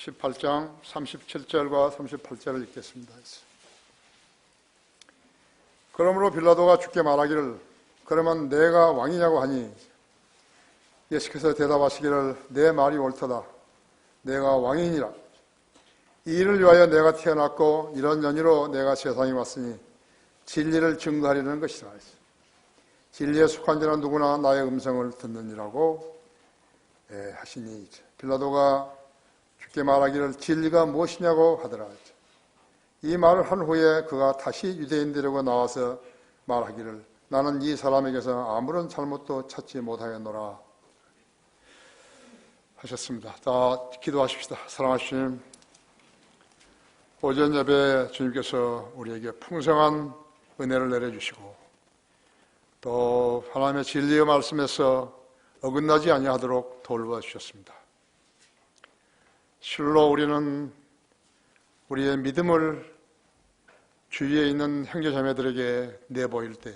18장 37절과 38절을 읽겠습니다. 그러므로 빌라도가 주께 말하기를 그러면 내가 왕이냐고 하니 예수께서 대답하시기를 내 말이 옳도다. 내가 왕이니라. 이 일을 위하여 내가 태어났고 이런 연유로 내가 세상에 왔으니 진리를 증거하려는 것이라. 진리에 속한 자는 누구나 나의 음성을 듣느니라고 하시니 빌라도가 주께 말하기를 진리가 무엇이냐고 하더라. 이 말을 한 후에 그가 다시 유대인들에게 나와서 말하기를 나는 이 사람에게서 아무런 잘못도 찾지 못하였노라 하셨습니다. 자, 기도하십시다. 사랑하신 주님, 오전 예배 주님께서 우리에게 풍성한 은혜를 내려주시고 또 하나님의 진리의 말씀에서 어긋나지 아니하도록 돌봐주셨습니다. 실로 우리는 우리의 믿음을 주위에 있는 형제자매들에게 내보일 때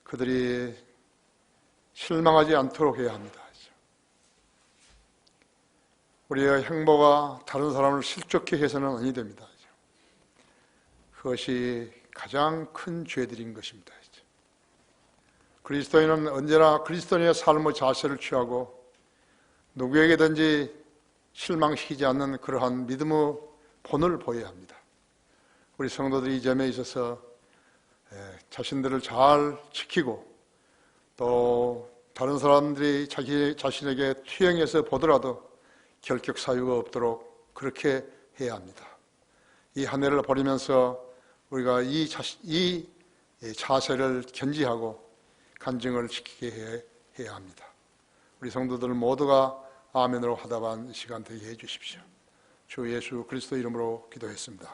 그들이 실망하지 않도록 해야 합니다. 우리의 행보가 다른 사람을 실족케 해서는 아니 됩니다. 그것이 가장 큰 죄들인 것입니다. 그리스도인은 언제나 그리스도인의 삶의 자세를 취하고 누구에게든지 실망시키지 않는 그러한 믿음의 본을 보여야 합니다. 우리 성도들이 이 점에 있어서 자신들을 잘 지키고 또 다른 사람들이 자신에게 투영해서 보더라도 결격 사유가 없도록 그렇게 해야 합니다. 이 한 해를 버리면서 우리가 이 자세를 견지하고 간증을 지키게 해야 합니다. 우리 성도들 모두가 아멘으로 화답한 시간 되게 해주십시오. 주 예수 그리스도 이름으로 기도했습니다.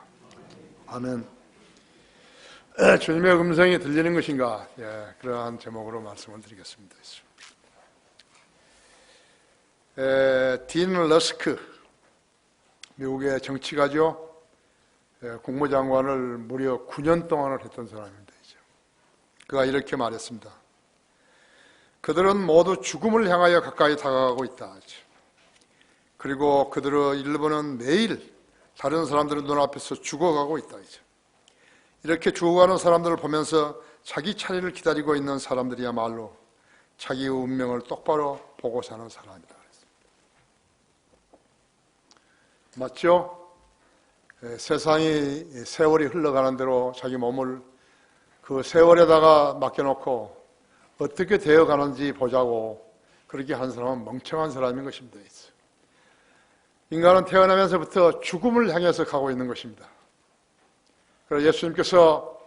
아멘. 주님의 음성이 들리는 것인가? 그러한 제목으로 말씀을 드리겠습니다. 딘 러스크, 미국의 정치가죠. 국무장관을 무려 9년 동안을 했던 사람입니다. 그가 이렇게 말했습니다. 그들은 모두 죽음을 향하여 가까이 다가가고 있다. 그리고 그들의 일부는 매일 다른 사람들의 눈앞에서 죽어가고 있다. 이렇게 죽어가는 사람들을 보면서 자기 차례를 기다리고 있는 사람들이야말로 자기의 운명을 똑바로 보고 사는 사람이다. 맞죠? 세상이 세월이 흘러가는 대로 자기 몸을 그 세월에다가 맡겨놓고 어떻게 되어가는지 보자고 그렇게 한 사람은 멍청한 사람인 것입니다. 인간은 태어나면서부터 죽음을 향해서 가고 있는 것입니다. 그래서 예수님께서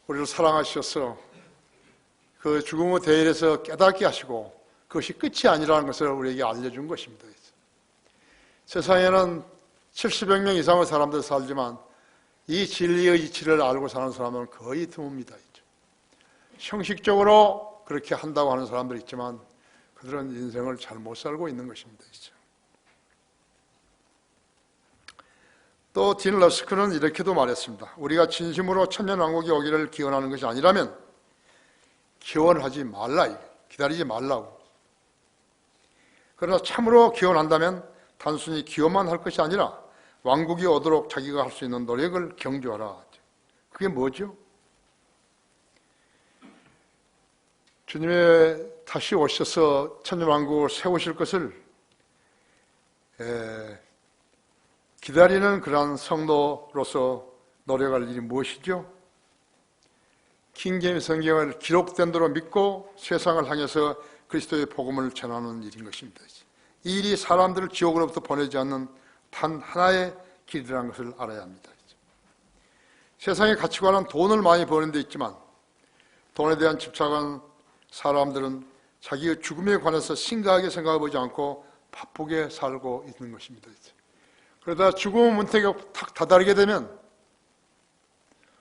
우리를 사랑하셔서 그 죽음의 대열에서 깨닫게 하시고 그것이 끝이 아니라는 것을 우리에게 알려준 것입니다. 세상에는 70여 명 이상의 사람들 살지만 이 진리의 이치를 알고 사는 사람은 거의 드뭅니다. 형식적으로 그렇게 한다고 하는 사람들이 있지만 그들은 인생을 잘못 살고 있는 것입니다. 또 딘 러스크는 이렇게도 말했습니다. 우리가 진심으로 천년왕국이 오기를 기원하는 것이 아니라면 기원하지 말라, 기다리지 말라고. 그러나 참으로 기원한다면 단순히 기원만 할 것이 아니라 왕국이 오도록 자기가 할 수 있는 노력을 경주하라. 그게 뭐죠? 주님의 다시 오셔서 천년왕국을 세우실 것을 기다리는 그러한 성도로서 노력할 일이 무엇이죠? 킹제임스 성경을 기록된 대로 믿고 세상을 향해서 그리스도의 복음을 전하는 일인 것입니다. 이 일이 사람들을 지옥으로부터 보내지 않는 단 하나의 길이라는 것을 알아야 합니다. 세상의 가치관은 돈을 많이 버는 데 있지만 돈에 대한 집착한 사람들은 자기의 죽음에 관해서 심각하게 생각해 보지 않고 바쁘게 살고 있는 것입니다. 그러다 죽음의 문턱에 탁 다다르게 되면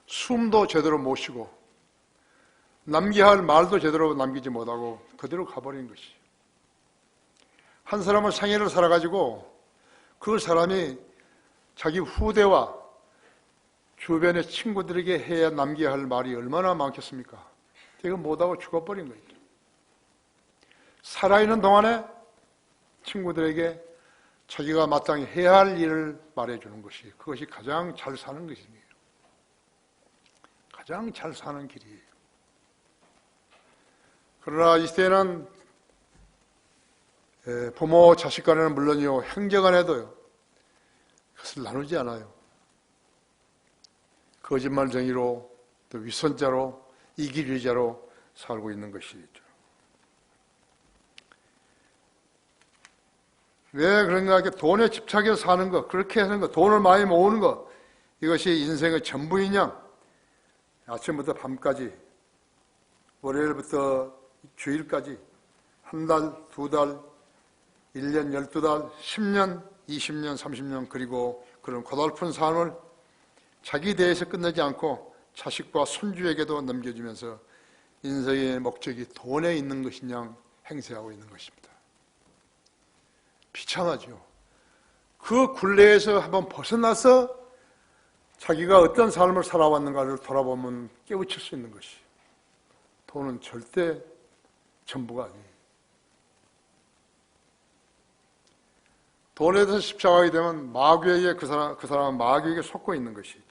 숨도 제대로 못 쉬고 남겨야 할 말도 제대로 남기지 못하고 그대로 가버린 것이에요. 한 사람은 생애를 살아가지고 그 사람이 자기 후대와 주변의 친구들에게 해야 남겨야 할 말이 얼마나 많겠습니까? 제가 못하고 죽어버린 거죠. 살아있는 동안에 친구들에게 자기가 마땅히 해야 할 일을 말해주는 것이, 그것이 가장 잘 사는 것이에요. 가장 잘 사는 길이에요. 그러나 이 시대에는 부모 자식 간에는 물론이요, 형제 간에도요, 그것을 나누지 않아요. 거짓말쟁이로, 또 위선자로, 이기주의자로 살고 있는 것이죠. 왜 그런가? 이렇게 돈에 집착해서 사는 것, 그렇게 하는 것, 돈을 많이 모으는 것, 이것이 인생의 전부이냐? 아침부터 밤까지, 월요일부터 주일까지, 한 달, 두 달, 1년, 12달, 10년, 20년, 30년, 그리고 그런 고달픈 삶을 자기 대해서 끝내지 않고 자식과 손주에게도 넘겨주면서 인생의 목적이 돈에 있는 것이냐 행세하고 있는 것입니다. 비참하죠. 그 굴레에서 한번 벗어나서 자기가 어떤 삶을 살아왔는가를 돌아보면 깨우칠 수 있는 것이, 돈은 절대 전부가 아니에요. 돈에 대해서 집착하게 되면 마귀에게 그 사람은 마귀에게 속고 있는 것이죠.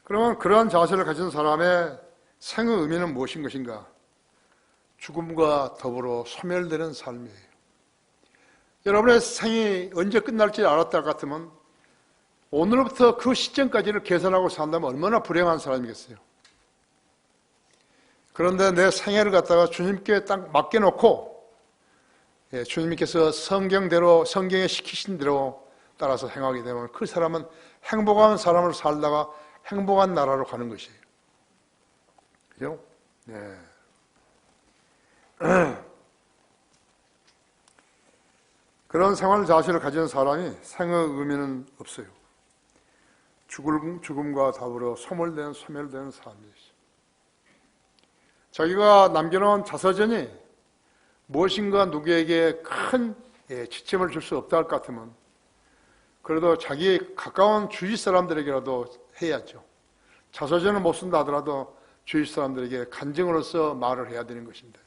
그러면 그러한 자세를 가진 사람의 생의 의미는 무엇인 것인가? 죽음과 더불어 소멸되는 삶이에요. 여러분의 생이 언제 끝날지 알았다 같으면 오늘부터 그 시점까지를 계산하고 산다면 얼마나 불행한 사람이겠어요. 그런데 내 생애를 갖다가 주님께 딱 맡겨놓고 주님께서 성경대로, 성경에 시키신 대로 따라서 행하게 되면 그 사람은 행복한 사람을 살다가 행복한 나라로 가는 것이에요. 그죠? 네. 그런 생활 자세를 가진 사람이 생의 의미는 없어요. 죽음과 더불어 소멸되는 삶이죠. 자기가 남겨놓은 자서전이 무엇인가 누구에게 큰 지침을 줄 수 없다 할 것 같으면 그래도 자기 가까운 주위 사람들에게라도 해야죠. 자서전을 못 쓴다 하더라도 주위 사람들에게 간증으로서 말을 해야 되는 것입니다.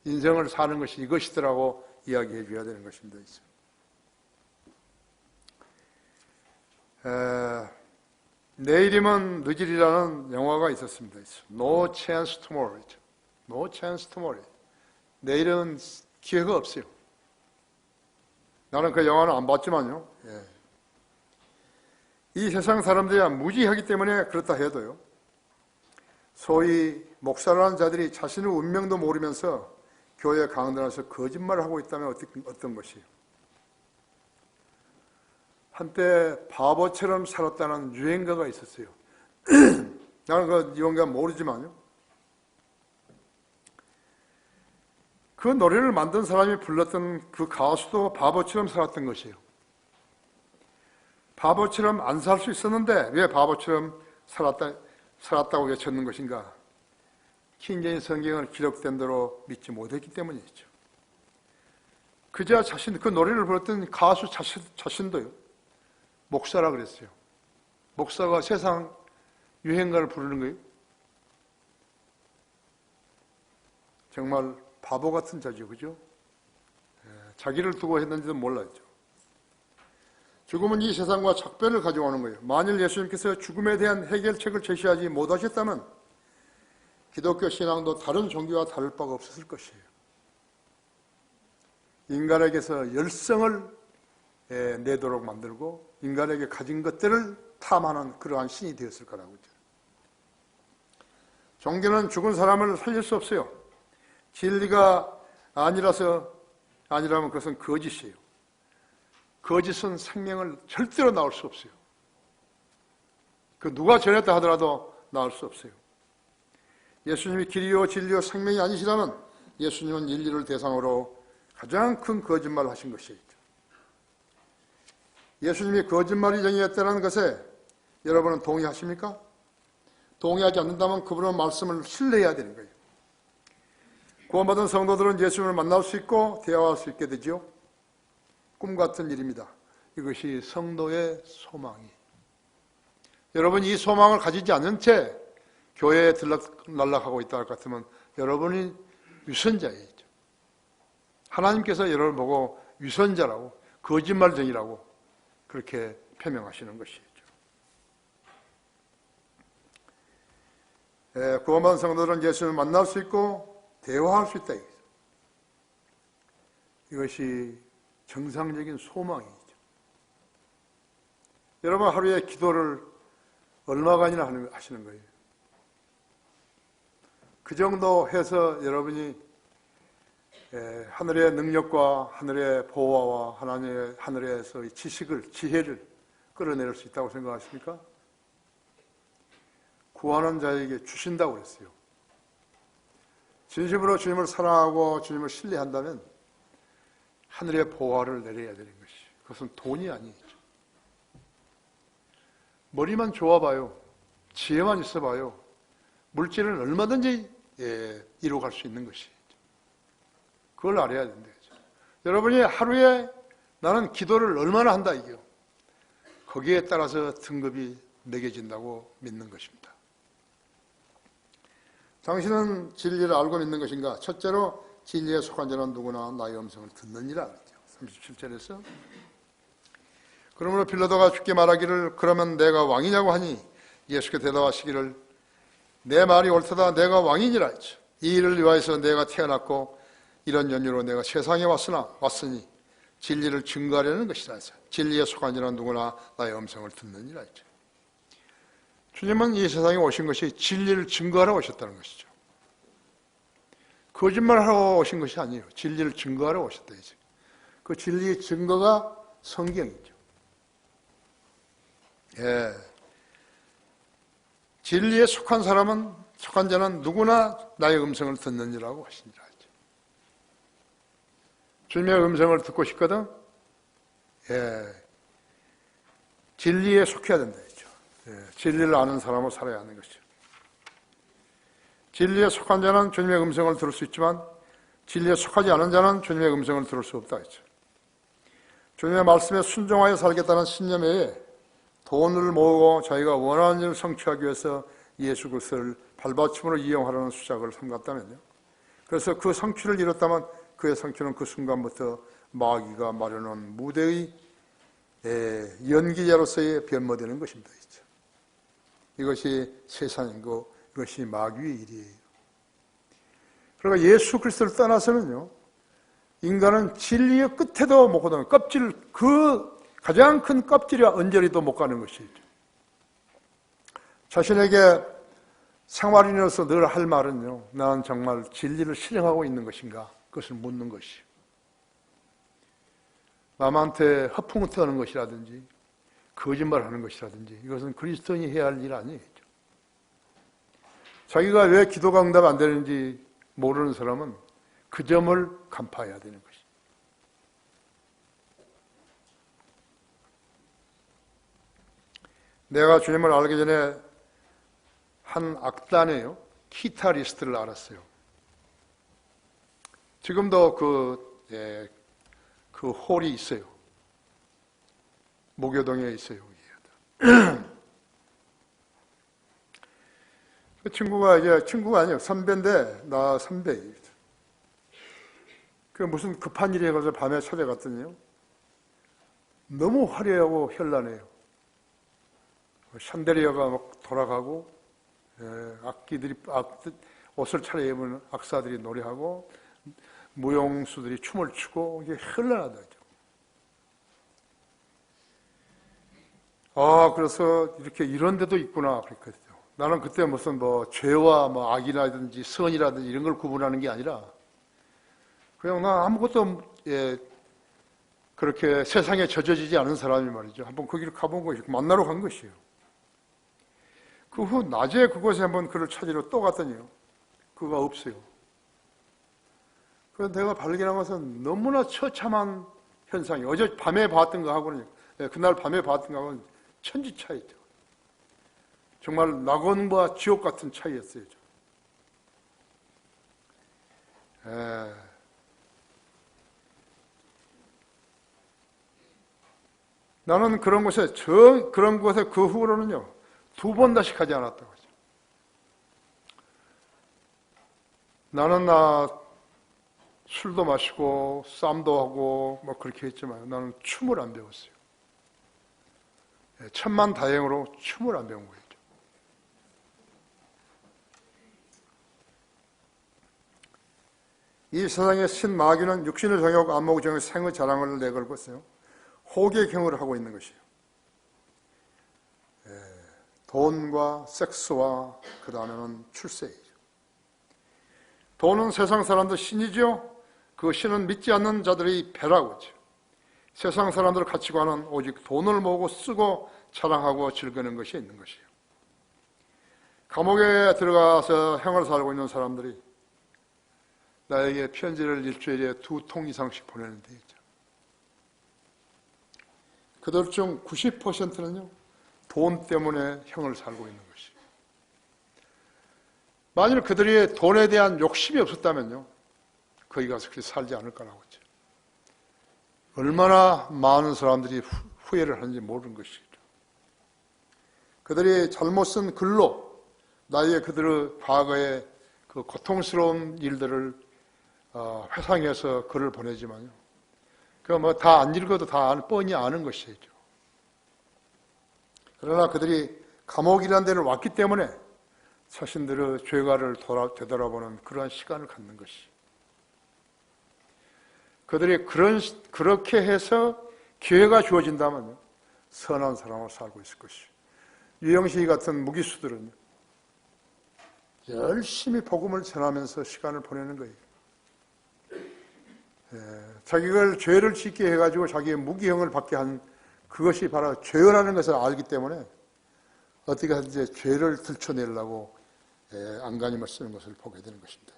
인생을 사는 것이 이것이더라고 이야기해 줘야 되는 것입니다. 내일이면 늦으리라는 영화가 있었습니다. No chance tomorrow. No chance tomorrow. 내일은 기회가 없어요. 나는 그 영화는 안 봤지만요. 이 세상 사람들이 무지하기 때문에 그렇다 해도요. 소위 목사라는 자들이 자신의 운명도 모르면서 교회 강단에서 거짓말을 하고 있다면 어떤 것이에요? 한때 바보처럼 살았다는 유행가가 있었어요. 나는 그 유행가 모르지만요. 그 노래를 만든 사람이 불렀던 그 가수도 바보처럼 살았던 것이에요. 바보처럼 안 살 수 있었는데 왜 바보처럼 살았다고 외쳤는 것인가? 킹제임스 성경을 기록된 대로 믿지 못했기 때문이죠. 그저 그 노래를 불렀던 가수 자신도요. 목사라 그랬어요. 목사가 세상 유행가를 부르는 거예요. 정말 바보 같은 자죠. 그죠? 자기를 두고 했는지도 몰랐죠. 죽음은 이 세상과 작별을 가져오는 거예요. 만일 예수님께서 죽음에 대한 해결책을 제시하지 못하셨다면 기독교 신앙도 다른 종교와 다를 바가 없었을 것이에요. 인간에게서 열성을 내도록 만들고 인간에게 가진 것들을 탐하는 그러한 신이 되었을 거라고. 종교는 죽은 사람을 살릴 수 없어요. 진리가 아니라면 그것은 거짓이에요. 거짓은 생명을 절대로 낳을 수 없어요. 그 누가 전했다 하더라도 낳을 수 없어요. 예수님이 길이요 진리요 생명이 아니시라면 예수님은 인류를 대상으로 가장 큰 거짓말을 하신 것이죠. 예수님이 거짓말이 정의했다는 것에 여러분은 동의하십니까? 동의하지 않는다면 그분의 말씀을 신뢰해야 되는 거예요. 구원받은 성도들은 예수님을 만날 수 있고 대화할 수 있게 되죠. 꿈 같은 일입니다. 이것이 성도의 소망이. 여러분이 이 소망을 가지지 않은 채 교회에 들락날락하고 있다 할 것 같으면 여러분이 위선자예요. 하나님께서 여러분을 보고 위선자라고, 거짓말쟁이라고 그렇게 표명하시는 것이죠. 구원받은 성도들은 예수님을 만날 수 있고 대화할 수 있다. 이것이 정상적인 소망이죠. 여러분 하루에 기도를 얼마간이나 하시는 거예요? 그 정도 해서 여러분이 하늘의 능력과 하늘의 보호와 하늘에서의 지식을, 지혜를 끌어내릴 수 있다고 생각하십니까? 구하는 자에게 주신다고 그랬어요. 진심으로 주님을 사랑하고 주님을 신뢰한다면 하늘의 보화를 내려야 되는 것이, 그것은 돈이 아니죠. 머리만 좋아봐요, 지혜만 있어봐요, 물질은 얼마든지 이루어갈 수 있는 것이죠. 그걸 알아야 된다. 여러분이 하루에 나는 기도를 얼마나 한다 이게요. 거기에 따라서 등급이 매겨진다고 믿는 것입니다. 당신은 진리를 알고 믿는 것인가? 첫째로 진리에 속한 자는 누구나 나의 음성을 듣느니라. 37절에서 그러므로 빌라도가 주께 말하기를 그러면 내가 왕이냐고 하니 예수께 대답하시기를 내 말이 옳도다. 내가 왕이니라. 이 일을 위하여서 내가 태어났고 이런 연유로 내가 세상에 왔으니 진리를 증거하려는 것이라. 진리에 속한 자는 누구나 나의 음성을 듣느니라. 주님은 이 세상에 오신 것이 진리를 증거하러 오셨다는 것이죠. 거짓말하러 오신 것이 아니에요. 진리를 증거하러 오셨다. 그 진리의 증거가 성경이죠. 진리에 속한 자는 누구나 나의 음성을 듣느니라고 하시니라. 주님의 음성을 듣고 싶거든? 진리에 속해야 된다. 진리를 아는 사람으로 살아야 하는 것이죠. 진리에 속한 자는 주님의 음성을 들을 수 있지만 진리에 속하지 않은 자는 주님의 음성을 들을 수 없다 했죠. 주님의 말씀에 순종하여 살겠다는 신념 외에 돈을 모으고 자기가 원하는 일을 성취하기 위해서 예수 그리스도를 발받침으로 이용하려는 수작을 삼갔다면요. 그래서 그 성취를 이뤘다면 그의 성취는 그 순간부터 마귀가 마련한 무대의 연기자로서의 변모되는 것입니다. 이것이 세상이고 이것이 마귀의 일이에요. 그러니까 예수 그리스도를 떠나서는요, 인간은 진리의 끝에도 못 가는 껍질, 그 가장 큰 껍질이와 언저리도 못 가는 것이죠. 자신에게 생활인으로서 늘 할 말은요, 나는 정말 진리를 실행하고 있는 것인가? 그것을 묻는 것이요. 남한테 허풍을 떠는 것이라든지 거짓말하는 것이라든지 이것은 그리스도인이 해야 할 일 아니에요. 자기가 왜 기도가 응답 안 되는지 모르는 사람은 그 점을 간파해야 되는 것이죠. 내가 주님을 알기 전에 한 악단이에요. 키타리스트를 알았어요. 지금도 그 홀이 있어요. 목요동에 있어요. 그 친구가 아니에요. 선배인데, 나 선배예요. 그 무슨 급한 일이 해가지고 밤에 찾아갔더니요. 너무 화려하고 현란해요. 샹데리아가 막 돌아가고, 옷을 차려입은 악사들이 노래하고, 무용수들이 춤을 추고, 이게 현란하다. 그래서 이렇게 이런 데도 있구나, 그랬거든요. 나는 그때 무슨 죄와 악이라든지 선이라든지 이런 걸 구분하는 게 아니라, 그냥 나 아무것도, 그렇게 세상에 젖어지지 않은 사람이 말이죠. 한번 거기를 가본 것이고, 만나러 간 것이에요. 그 후, 낮에 그곳에 한번 그를 찾으러 또 갔더니요. 그가 없어요. 그래서 내가 발견하면서 너무나 처참한 현상이, 어제 밤에 봤던 거하고는, 그날 밤에 봤던 거하고는 천지 차이죠. 정말 낙원과 지옥 같은 차이였어요. 나는 그런 곳에 그 후로는요, 2번 다시 가지 않았다고 하죠. 나는 술도 마시고 싸움도 하고 뭐 그렇게 했지만 나는 춤을 안 배웠어요. 천만다행으로 춤을 안 배운 거예요. 이 세상의 신마귀는 육신을 정욕, 안목을 정욕, 생의 자랑을 내걸고 있어요. 호객행위를 하고 있는 것이에요. 돈과 섹스와 그 다음에는 출세이죠. 돈은 세상 사람들 신이죠. 그 신은 믿지 않는 자들의 배라고 하죠. 세상 사람들 가치관은 오직 돈을 모으고 쓰고 자랑하고 즐기는 것이 있는 것이에요. 감옥에 들어가서 형을 살고 있는 사람들이 나에게 편지를 일주일에 2통 이상씩 보내는 데 있죠. 그들 중 90%는요 돈 때문에 형을 살고 있는 것이에요. 만일 그들이 돈에 대한 욕심이 없었다면요 거기 가서 그렇게 살지 않을 거라고 했죠. 얼마나 많은 사람들이 후회를 하는지 모르는 것이죠. 그들이 잘못 쓴 글로 나에게 그들의 과거의 그 고통스러운 일들을 회상해서 글을 보내지만요. 그거 뭐 다 안 읽어도 다 뻔히 아는 것이죠. 그러나 그들이 감옥이라는 데를 왔기 때문에 자신들의 죄가를 되돌아보는 그러한 시간을 갖는 것이. 그들이 그렇게 해서 기회가 주어진다면 선한 사람으로 살고 있을 것이요. 유영식 같은 무기수들은 열심히 복음을 전하면서 시간을 보내는 거예요. 자기가 죄를 짓게 해가지고 자기의 무기형을 받게 한 그것이 바로 죄라는 것을 알기 때문에 어떻게 하든지 죄를 들춰내려고 안간힘을 쓰는 것을 보게 되는 것입니다.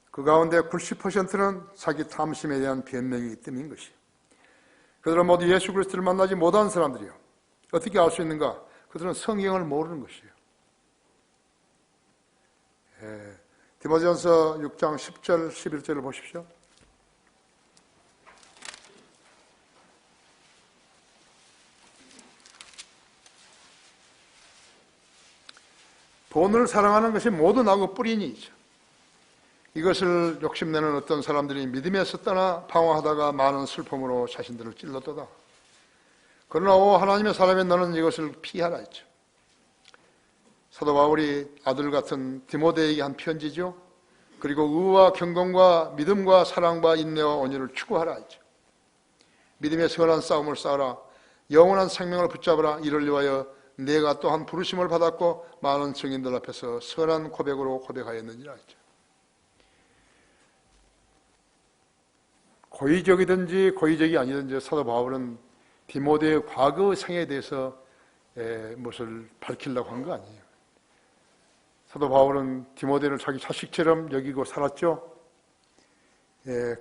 그 가운데 90%는 자기 탐심에 대한 변명이기 때문인 것이에요. 그들은 모두 예수 그리스도를 만나지 못한 사람들이요. 어떻게 알 수 있는가? 그들은 성경을 모르는 것이에요. 디모데전서 6장 10절, 11절을 보십시오. 돈을 사랑하는 것이 모든 악의 뿌리니죠. 이것을 욕심내는 어떤 사람들이 믿음에서 떠나 방황하다가 많은 슬픔으로 자신들을 찔렀도다. 그러나 오 하나님의 사람인 너는 이것을 피하라 했죠. 사도 바울이 아들 같은 디모데에게 한 편지죠. 그리고 의와 경건과 믿음과 사랑과 인내와 온유를 추구하라 했죠. 믿음의 선한 싸움을 싸우라. 영원한 생명을 붙잡으라. 이를 위하여 내가 또한 부르심을 받았고 많은 증인들 앞에서 선한 고백으로 고백하였느니라 했죠. 고의적이든지 고의적이 아니든지 사도 바울은 디모데의 과거 생에 대해서 무엇을 밝히려고 한 거 아니에요. 사도 바울은 디모데를 자기 자식처럼 여기고 살았죠.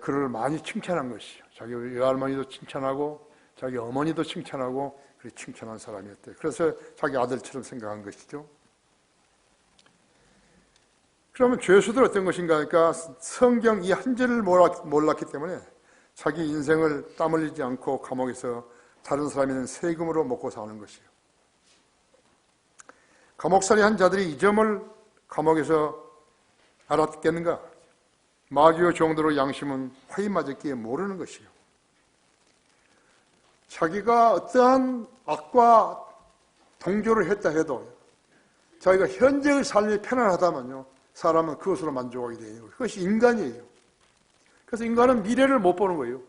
그를 많이 칭찬한 것이죠. 자기 외할머니도 칭찬하고 자기 어머니도 칭찬하고 그렇게 칭찬한 사람이었대요. 그래서 자기 아들처럼 생각한 것이죠. 그러면 죄수들 어떤 것인가? 그러니까 성경 이 한 절을 몰랐기 때문에 자기 인생을 땀 흘리지 않고 감옥에서 다른 사람이 있는 세금으로 먹고 사는 것이에요. 감옥살이 한 자들이 이 점을 감옥에서 알았겠는가? 마귀의 정도로 양심은 화이 맞았기에 모르는 것이에요. 자기가 어떠한 악과 동조를 했다 해도 자기가 현재의 삶이 편안하다면요, 사람은 그것으로 만족하게 돼요. 그것이 인간이에요. 그래서 인간은 미래를 못 보는 거예요.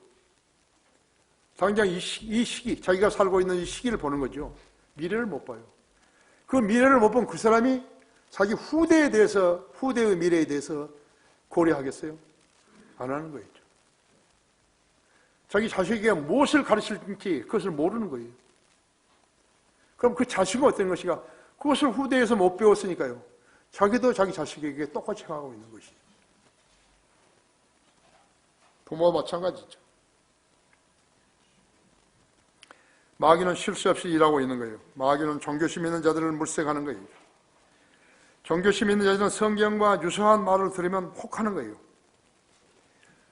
당장 이 시기, 자기가 살고 있는 이 시기를 보는 거죠. 미래를 못 봐요. 그 미래를 못 본 그 사람이 자기 후대에 대해서, 후대의 미래에 대해서 고려하겠어요? 안 하는 거예요. 자기 자식에게 무엇을 가르칠지 그것을 모르는 거예요. 그럼 그 자식은 어떤 것인가? 그것을 후대에서 못 배웠으니까요. 자기도 자기 자식에게 똑같이 행하고 있는 것이에요. 부모와 마찬가지죠. 마귀는 쉴 새 없이 일하고 있는 거예요. 마귀는 종교심 있는 자들을 물색하는 거예요. 종교심 있는 자들은 성경과 유사한 말을 들으면 혹하는 거예요.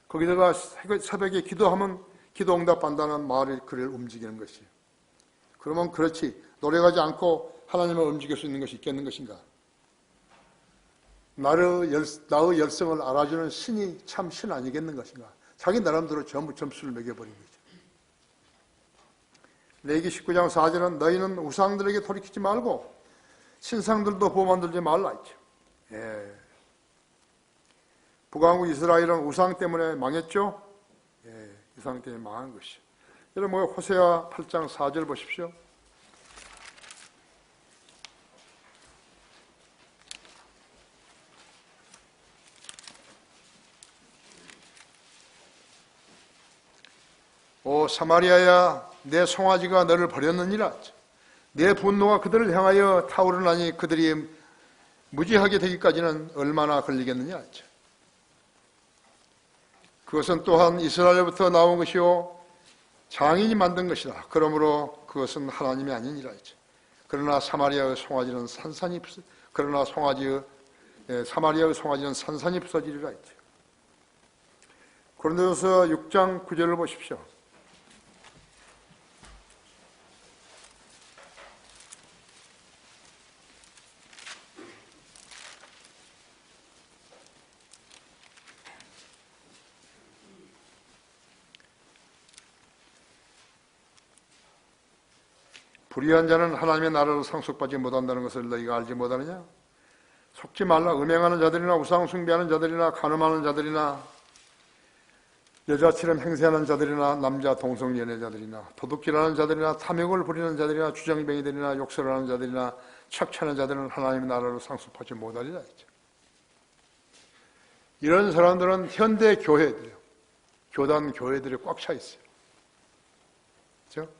거기다가 새벽에 기도하면 기도 응답한다는 말이 그를 움직이는 것이에요. 그러면 그렇지 노력하지 않고 하나님을 움직일 수 있는 것이 있겠는 것인가? 나의 열성을 알아주는 신이 참 신 아니겠는 것인가. 자기 나름대로 전부 점수를 매겨버린 거죠. 레위기 19장 4절은 너희는 우상들에게 돌이키지 말고 신상들도 보호 만들지 말라 했죠. 예. 북왕국 이스라엘은 우상 때문에 망했죠. 예. 우상 때문에 망한 것이죠. 여러분 호세아 8장 4절 보십시오. 오 사마리아야 내 송아지가 너를 버렸느니라. 내 분노가 그들을 향하여 타오르나니 그들이 무지하게 되기까지는 얼마나 걸리겠느냐. 그것은 또한 이스라엘부터 나온 것이요 장인이 만든 것이다. 그러므로 그것은 하나님이 아니니라. 그러나 사마리아의 송아지는 산산이 부서지리라. 고린도전서 6장 9절을 보십시오. 불의한 자는 하나님의 나라로 상속받지 못한다는 것을 너희가 알지 못하느냐? 속지 말라. 음행하는 자들이나 우상 숭배하는 자들이나 간음하는 자들이나 여자처럼 행세하는 자들이나 남자 동성 연애자들이나 도둑질하는 자들이나 탐욕을 부리는 자들이나 주정뱅이들이나 욕설하는 자들이나 착취하는 자들은 하나님의 나라로 상속받지 못하리라 했죠. 이런 사람들은 현대 교회들이요, 교단 교회들이 꽉 차 있어요. 그렇죠?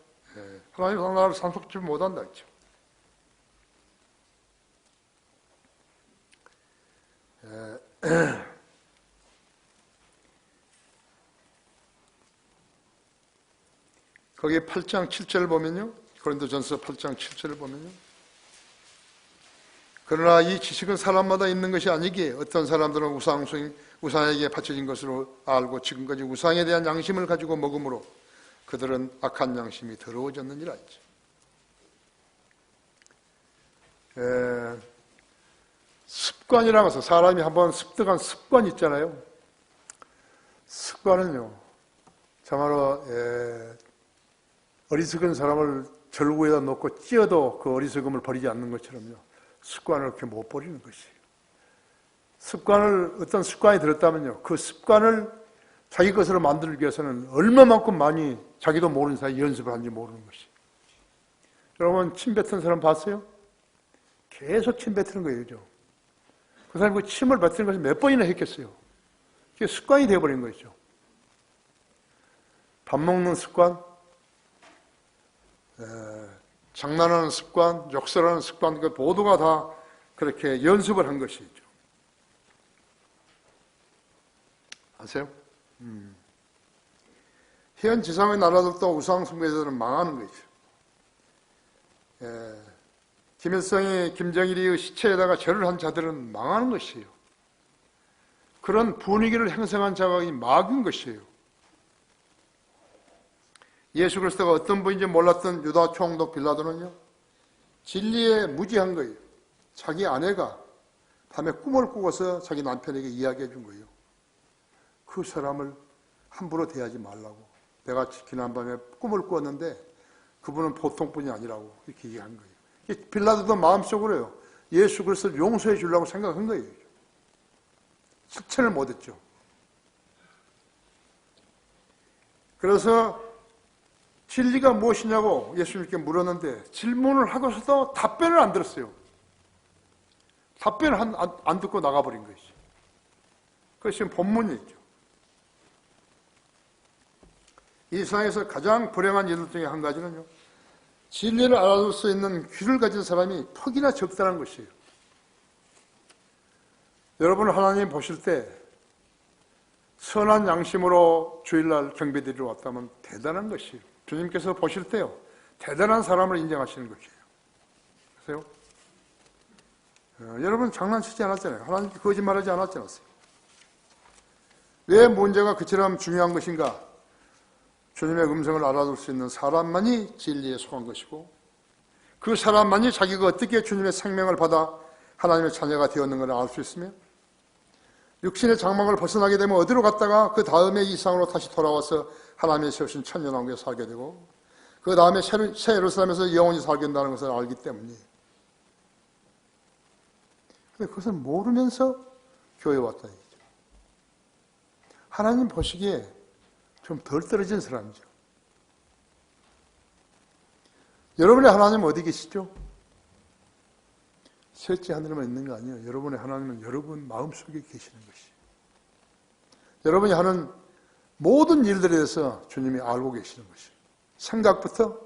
하나님 나라를 상속받지 못한다 했죠. 거기 8장 7절을 보면요, 고린도전서 8장 7절을 보면요, 그러나 이 지식은 사람마다 있는 것이 아니기에 어떤 사람들은 우상에게 바쳐진 것으로 알고 지금까지 우상에 대한 양심을 가지고 먹음으로 그들은 악한 양심이 더러워졌느니라 했죠. 습관이라고 해서 사람이 한번 습득한 습관 있잖아요. 습관은요, 참말로 어리석은 사람을 절구에다 놓고 찧어도 그 어리석음을 버리지 않는 것처럼요, 습관을 그렇게 못 버리는 것이에요. 어떤 습관이 들었다면요, 그 습관을 자기 것으로 만들기 위해서는 얼마만큼 많이 자기도 모르는 사이에 연습을 하는지 모르는 것이에요. 여러분 침 뱉은 사람 봤어요? 계속 침 뱉는 거예요. 그 사람이 그 침을 뱉는 것을 몇 번이나 했겠어요. 그게 습관이 되어버린 거죠. 밥 먹는 습관, 장난하는 습관, 욕설하는 습관, 그 모두가 다 그렇게 연습을 한 것이죠. 아세요? 현 지상의 나라들도 우상 숭배자들은 망하는 거죠. 김일성이 김정일의 시체에다가 절을 한 자들은 망하는 것이에요. 그런 분위기를 형성한 자가 마귀인 것이에요. 예수 그리스도가 어떤 분인지 몰랐던 유다 총독 빌라도는요, 진리에 무지한 거예요. 자기 아내가 밤에 꿈을 꾸고서 자기 남편에게 이야기해 준 거예요. 그 사람을 함부로 대하지 말라고. 내가 지난밤에 꿈을 꾸었는데 그분은 보통 분이 아니라고 이렇게 얘기한 거예요. 빌라도도 마음속으로요, 예수 그리스도를 용서해 주려고 생각한 거예요. 실천을 못했죠. 그래서 진리가 무엇이냐고 예수님께 물었는데 질문을 하고서도 답변을 안 들었어요. 답변을 안 듣고 나가버린 것이죠. 그것이 본문이죠. 이 세상에서 가장 불행한 일들 중에 한 가지는요, 진리를 알아볼 수 있는 귀를 가진 사람이 퍽이나 적다는 것이에요. 여러분 하나님 보실 때 선한 양심으로 주일날 경배드리러 왔다면 대단한 것이에요. 주님께서 보실 때요, 대단한 사람을 인정하시는 것이에요. 그래서요, 여러분 장난치지 않았잖아요. 하나님 거짓말하지 않았지 않았어요. 왜 문제가 그처럼 중요한 것인가? 주님의 음성을 알아둘 수 있는 사람만이 진리에 속한 것이고, 그 사람만이 자기가 어떻게 주님의 생명을 받아 하나님의 자녀가 되었는 걸 알 수 있으며, 육신의 장막을 벗어나게 되면 어디로 갔다가 그 다음에 이 세상으로 다시 돌아와서 하나님의 세우신 천년왕국에 살게 되고, 그 다음에 새 예루살렘에서 영원히 살게 된다는 것을 알기 때문이에요. 근데 그것을 모르면서 교회에 왔다 얘기죠. 하나님 보시기에 좀 덜 떨어진 사람이죠. 여러분의 하나님 어디 계시죠? 셋째 하늘에만 있는 거 아니에요. 여러분의 하나님은 여러분 마음속에 계시는 것이에요. 여러분이 하는 모든 일들에 대해서 주님이 알고 계시는 것이에요. 생각부터,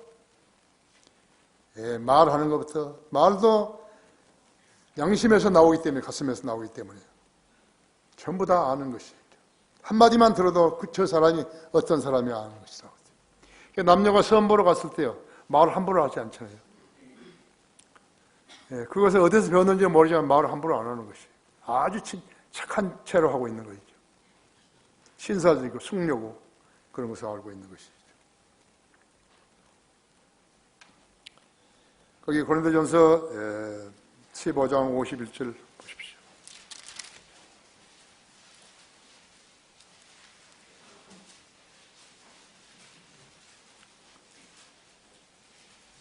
말하는 것부터, 말도 양심에서 나오기 때문에, 가슴에서 나오기 때문에 전부 다 아는 것이에요. 한마디만 들어도 저 사람이 어떤 사람이 아는 것이다. 남녀가 시험 보러 갔을 때요, 말을 함부로 하지 않잖아요. 그것을 어디서 배웠는지 모르지만 말을 함부로 안 하는 것이에요. 아주 착한 채로 하고 있는 것이죠. 신사적이고 숙려고 그런 것을 알고 있는 것이죠. 거기 고린도전서 15장 51절 보십시오.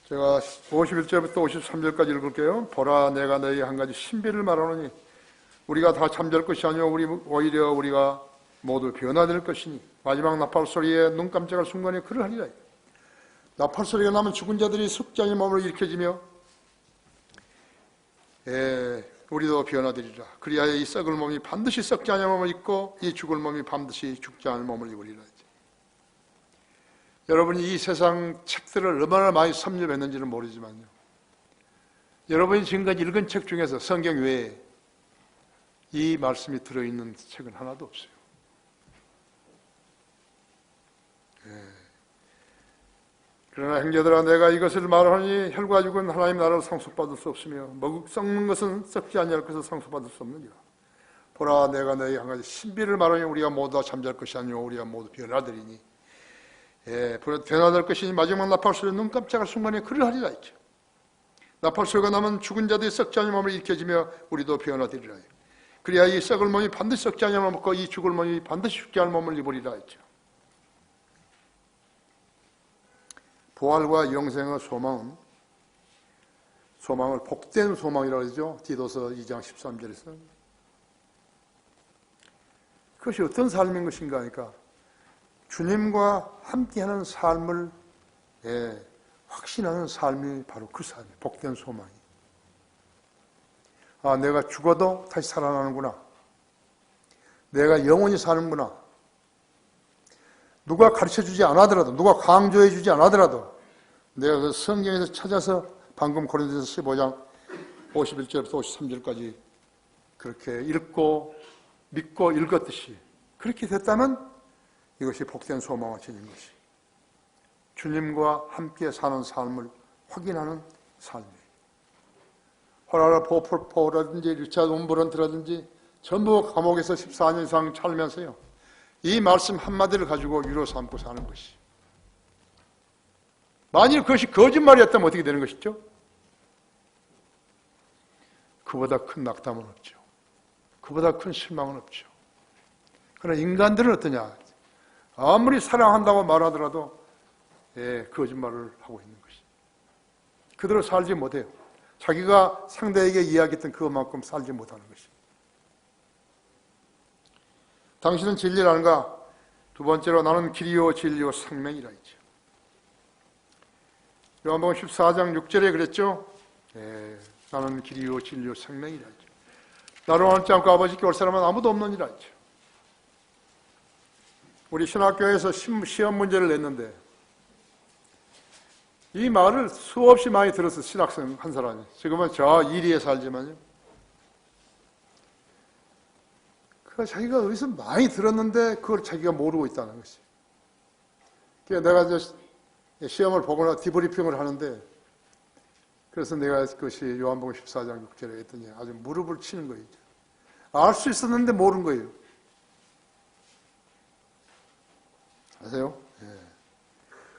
제가 51절부터 53절까지 읽을게요. 보라, 내가 너희 한 가지 신비를 말하노니 우리가 다 잠잘 것이 아니요 오히려 우리가 모두 변화될 것이니 마지막 나팔 소리에 눈 깜짝할 순간에 그러하리라. 나팔 소리가 나면 죽은 자들이 썩지 않은 몸으로 일으켜지며 우리도 변화되리라. 그리하여 이 썩을 몸이 반드시 썩지 않은 몸을 입고 이 죽을 몸이 반드시 죽지 않은 몸을 입으리라. 여러분이 이 세상 책들을 얼마나 많이 섭렵했는지는 모르지만요, 여러분이 지금까지 읽은 책 중에서 성경 외에 이 말씀이 들어있는 책은 하나도 없어요. 그러나 형제들아, 내가 이것을 말하니 혈과 육은 하나님 나라를 상속받을 수 없으며 썩는 것은 썩지 아니할 것을 상속받을 수 없느니라. 보라, 내가 너희 한 가지 신비를 말하니 우리가 모두 다 잠잘 것이 아니오 우리가 모두 변화되리니 변화될 것이니 마지막 나팔 소리에 눈 깜짝할 순간에 그러하리라 했죠. 나팔 소리가 나면 죽은 자들이 썩지 않은 몸을 일으켜지며 우리도 변화되리라. 그래야 이 썩을 몸이 반드시 썩지 않은 몸을 입고 이 죽을 몸이 반드시 죽지 않은 몸을 입으리라 했죠. 부활과 영생의 소망을 복된 소망이라고 하죠. 디도서 2장 13절에서. 그것이 어떤 삶인 것인가 하니까 주님과 함께하는 삶을 확신하는 삶이 바로 그 삶이에요. 복된 소망이. 아, 내가 죽어도 다시 살아나는구나. 내가 영원히 사는구나. 누가 가르쳐주지 않아더라도, 누가 강조해주지 않아더라도 내가 그 성경에서 찾아서 방금 고린도전서 15장 51절부터 53절까지 그렇게 읽고 믿고 읽었듯이 그렇게 됐다면 이것이 복된 소망을 지닌 것이 주님과 함께 사는 삶을 확인하는 삶이에요. 호라라 포라든지 리차드 옴브런트라든지 전부 감옥에서 14년 이상 살면서요, 이 말씀 한마디를 가지고 위로 삼고 사는 것이, 만일 그것이 거짓말이었다면 어떻게 되는 것이죠? 그보다 큰 낙담은 없죠. 그보다 큰 실망은 없죠. 그러나 인간들은 어떠냐? 아무리 사랑한다고 말하더라도 거짓말을 하고 있는 것이. 그대로 살지 못해요. 자기가 상대에게 이야기했던 그것만큼 살지 못하는 것이. 당신은 진리를 아는가? 두 번째로 나는 길이요 진리요 생명이라 했죠. 요한복음 14장 6절에 그랬죠. 나는 길이요 진리요 생명이라 했죠. 나로 앉지 않고 아버지께 올 사람은 아무도 없느니라 했죠. 우리 신학교에서 시험 문제를 냈는데 이 말을 수없이 많이 들었어. 신학생 한 사람이. 지금은 저 이리에 살지만요, 그걸 자기가 어디서 많이 들었는데 그걸 자기가 모르고 있다는 것이. 그래서 내가 이제 시험을 보거나 디브리핑을 하는데, 그래서 내가 그것이 요한복음 14장 6절에 했더니 아주 무릎을 치는 거예요. 알 수 있었는데 모르는 거예요. 아세요?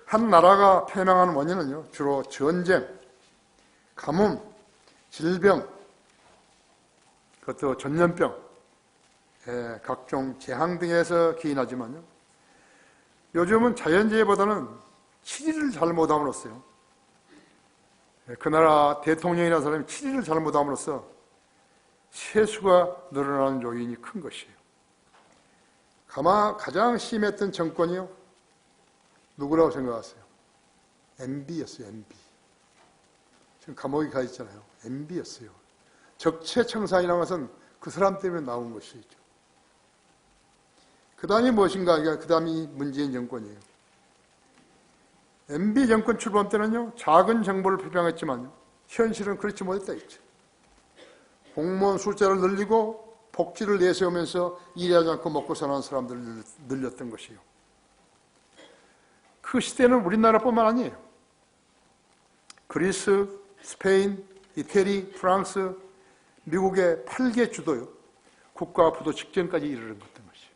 한 나라가 패망하는 원인은요, 주로 전쟁, 가뭄, 질병, 그것도 전염병, 각종 재앙 등에서 기인하지만요. 요즘은 자연재해보다는 치리를 잘못함으로써요. 그 나라 대통령이라는 사람이 치리를 잘못함으로써 세수가 늘어나는 요인이 큰 것이에요. 가장 심했던 정권이요. 누구라고 생각하세요? MB였어요. MB. 지금 감옥에 가 있잖아요. MB였어요. 적체청산이라는 것은 그 사람 때문에 나온 것이죠. 그 다음이 무엇인가? 그 다음이 문재인 정권이에요. MB 정권 출범 때는요, 작은 정보를 표방했지만 현실은 그렇지 못했다 했죠. 공무원 숫자를 늘리고 복지를 내세우면서 일하지 않고 먹고 사는 사람들을 늘렸던 것이에요. 그 시대는 우리나라뿐만 아니에요. 그리스, 스페인, 이태리, 프랑스, 미국의 8개 주도요. 국가 부도 직전까지 이르는 것던 것이에요.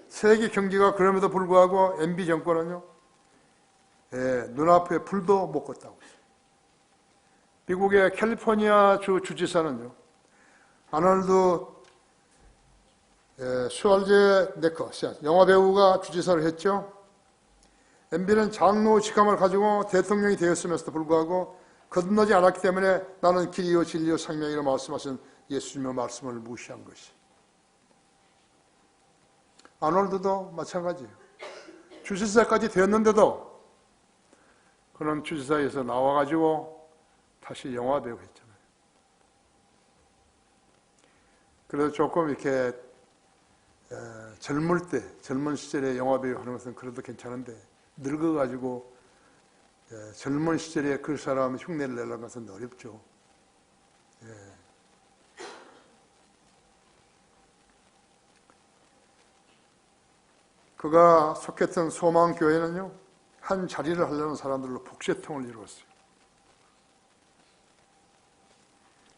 세계 경제가 그럼에도 불구하고 MB 정권은요, 눈앞에 불도 못 껐다고 했어요. 미국의 캘리포니아 주 주지사는요, 아놀드 슈왈제네커, 영화배우가 주지사를 했죠. MB는 장로 직함을 가지고 대통령이 되었음에도 불구하고 거듭나지 않았기 때문에 나는 길이요 진리요 생명이라 말씀하신 예수님의 말씀을 무시한 것이. 아놀드도 마찬가지예요. 주지사까지 되었는데도 그는 주지사에서 나와가지고 다시 영화배우 했잖아요. 그래서 조금 이렇게 젊은 시절에 영화배우 하는 것은 그래도 괜찮은데 늙어가지고 젊은 시절에 그 사람 흉내를 내려는 것은 어렵죠. 그가 속했던 소망교회는요, 한 자리를 하려는 사람들로 북새통을 이루었어요.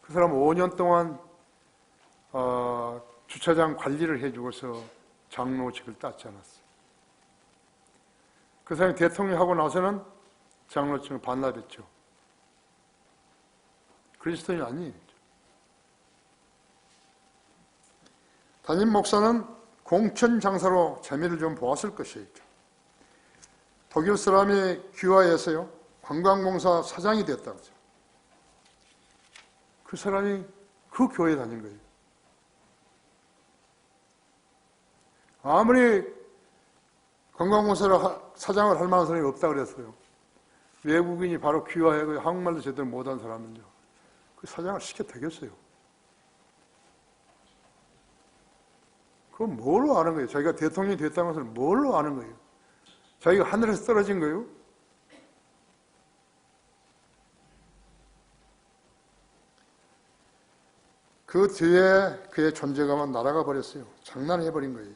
그 사람 5년 동안 주차장 관리를 해주고서 장로직을 땄지 않았어요. 그 사람이 대통령하고 나서는 장로직을 반납했죠. 그리스도인이 아니에요. 담임 목사는 공천 장사로 재미를 좀 보았을 것이에요. 독일 사람이 귀화해서요, 관광공사 사장이 됐다고 하죠. 그 사람이 그 교회에 다닌 거예요. 아무리 관광공사를 사장을 할 만한 사람이 없다 그랬어요. 외국인이 바로 귀화해서 한국말도 제대로 못한 사람은요, 그 사장을 시켜 되겠어요. 그건 뭘로 아는 거예요? 자기가 대통령이 됐다는 것을 뭘로 아는 거예요? 자기가 하늘에서 떨어진 거예요? 그 뒤에 그의 존재감은 날아가 버렸어요. 장난해버린 거예요.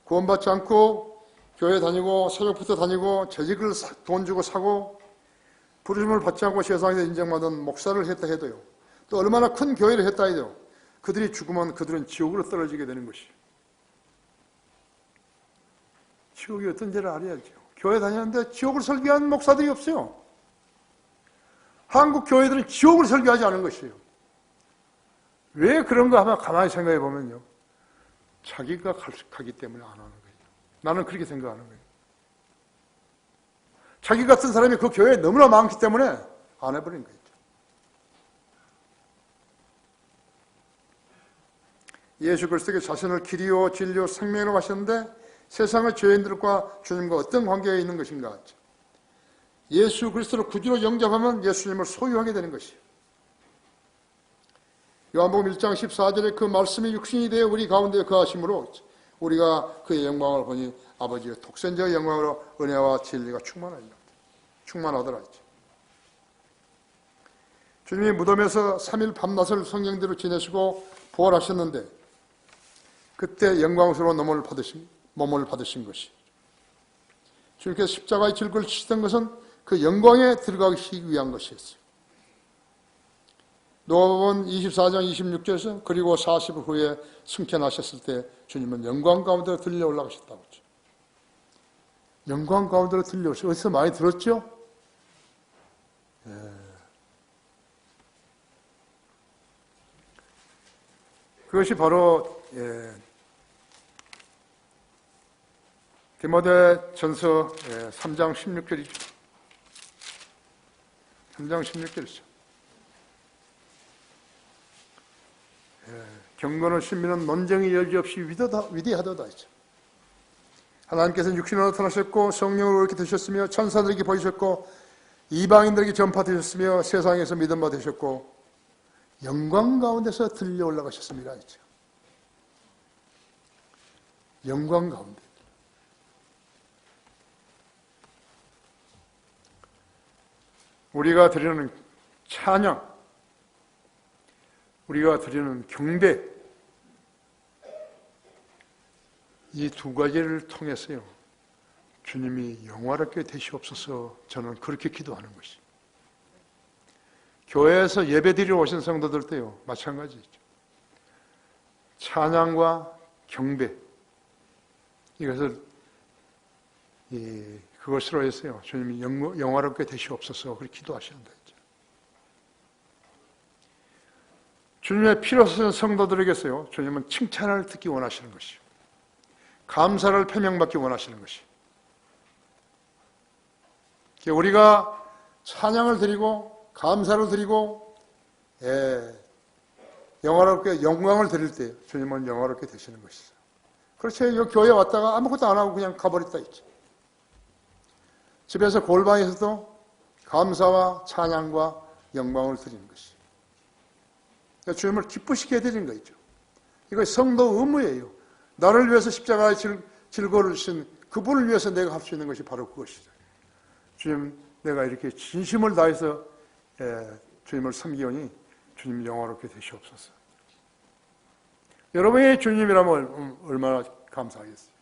구원받지 않고 교회 다니고 새벽부터 다니고 재직을 돈 주고 사고 부르심을 받지 않고 세상에서 인정받은 목사를 했다 해도요, 또 얼마나 큰 교회를 했다 해도 그들이 죽으면 그들은 지옥으로 떨어지게 되는 것이에요. 지옥이 어떤지를 알아야죠. 교회 다니는데 지옥을 설교하는 목사들이 없어요. 한국 교회들은 지옥을 설교하지 않은 것이에요. 왜 그런가 하면 가만히 생각해 보면요, 자기가 가기 때문에 안 하는 거예요. 나는 그렇게 생각하는 거예요. 자기 같은 사람이 그 교회에 너무나 많기 때문에 안 해버린 거죠. 예수 그리스도께 자신을 길이요 진리요 생명으로 하셨는데 세상의 죄인들과 주님과 어떤 관계에 있는 것인가? 예수 그리스도를 구주로 영접하면 예수님을 소유하게 되는 것이에요. 요한복음 1장 14절에 그 말씀이 육신이 되어 우리 가운데 거하심으로 우리가 그의 영광을 보니 아버지의 독생자의 영광으로 은혜와 진리가 충만하더라 했죠. 주님이 무덤에서 3일 밤낮을 성령대로 지내시고 부활하셨는데 그때 영광스러운 몸을 받으신 것이, 주님께서 십자가의 질고를 치시던 것은 그 영광에 들어가기 위한 것이었어요. 누가복음 24장 26절에서 그리고 40일 후에 승천하셨을 때 주님은 영광 가운데로 들려 올라가셨다고 했죠. 영광 가운데로 들려 오셨어요. 어디서 많이 들었죠? 그것이 바로 디모데전서 3장 16절이죠. 3장 16절이죠. 경건의 신비는 논쟁이 여지없이 위대하도다 했죠. 하나님께서는 육신으로 나타나셨고 성령으로 이렇게 되셨으며 천사들에게 보이셨고 이방인들에게 전파되셨으며 세상에서 믿음 받으셨고 영광 가운데서 들려 올라가셨습니다 했죠. 영광 가운데. 우리가 드리는 찬양, 우리가 드리는 경배, 이 두 가지를 통해서요, 주님이 영화롭게 되시옵소서. 저는 그렇게 기도하는 것이. 교회에서 예배드리러 오신 성도들도요, 마찬가지죠. 찬양과 경배, 그것으로 해서요, 주님이 영화롭게 되시옵소서. 그렇게 기도하신다 했죠. 주님의 피로 쓰신 성도들에게서요, 주님은 칭찬을 듣기 원하시는 것이요, 감사를 표명받기 원하시는 것이. 우리가 찬양을 드리고 감사를 드리고 영광을 드릴 때 주님은 영화롭게 되시는 것이죠. 그렇지, 이 교회 왔다가 아무것도 안 하고 그냥 가버렸다 했죠. 집에서 골방에서도 감사와 찬양과 영광을 드리는 것이. 그러니까 주님을 기쁘시게 해드리는 거죠. 이거 성도 의무예요. 나를 위해서 십자가의 질고를 주신 그분을 위해서 내가 할 수 있는 것이 바로 그것이죠. 주님, 내가 이렇게 진심을 다해서 주님을 섬기오니 주님 영화롭게 되시옵소서. 여러분이 주님이라면 얼마나 감사하겠어요.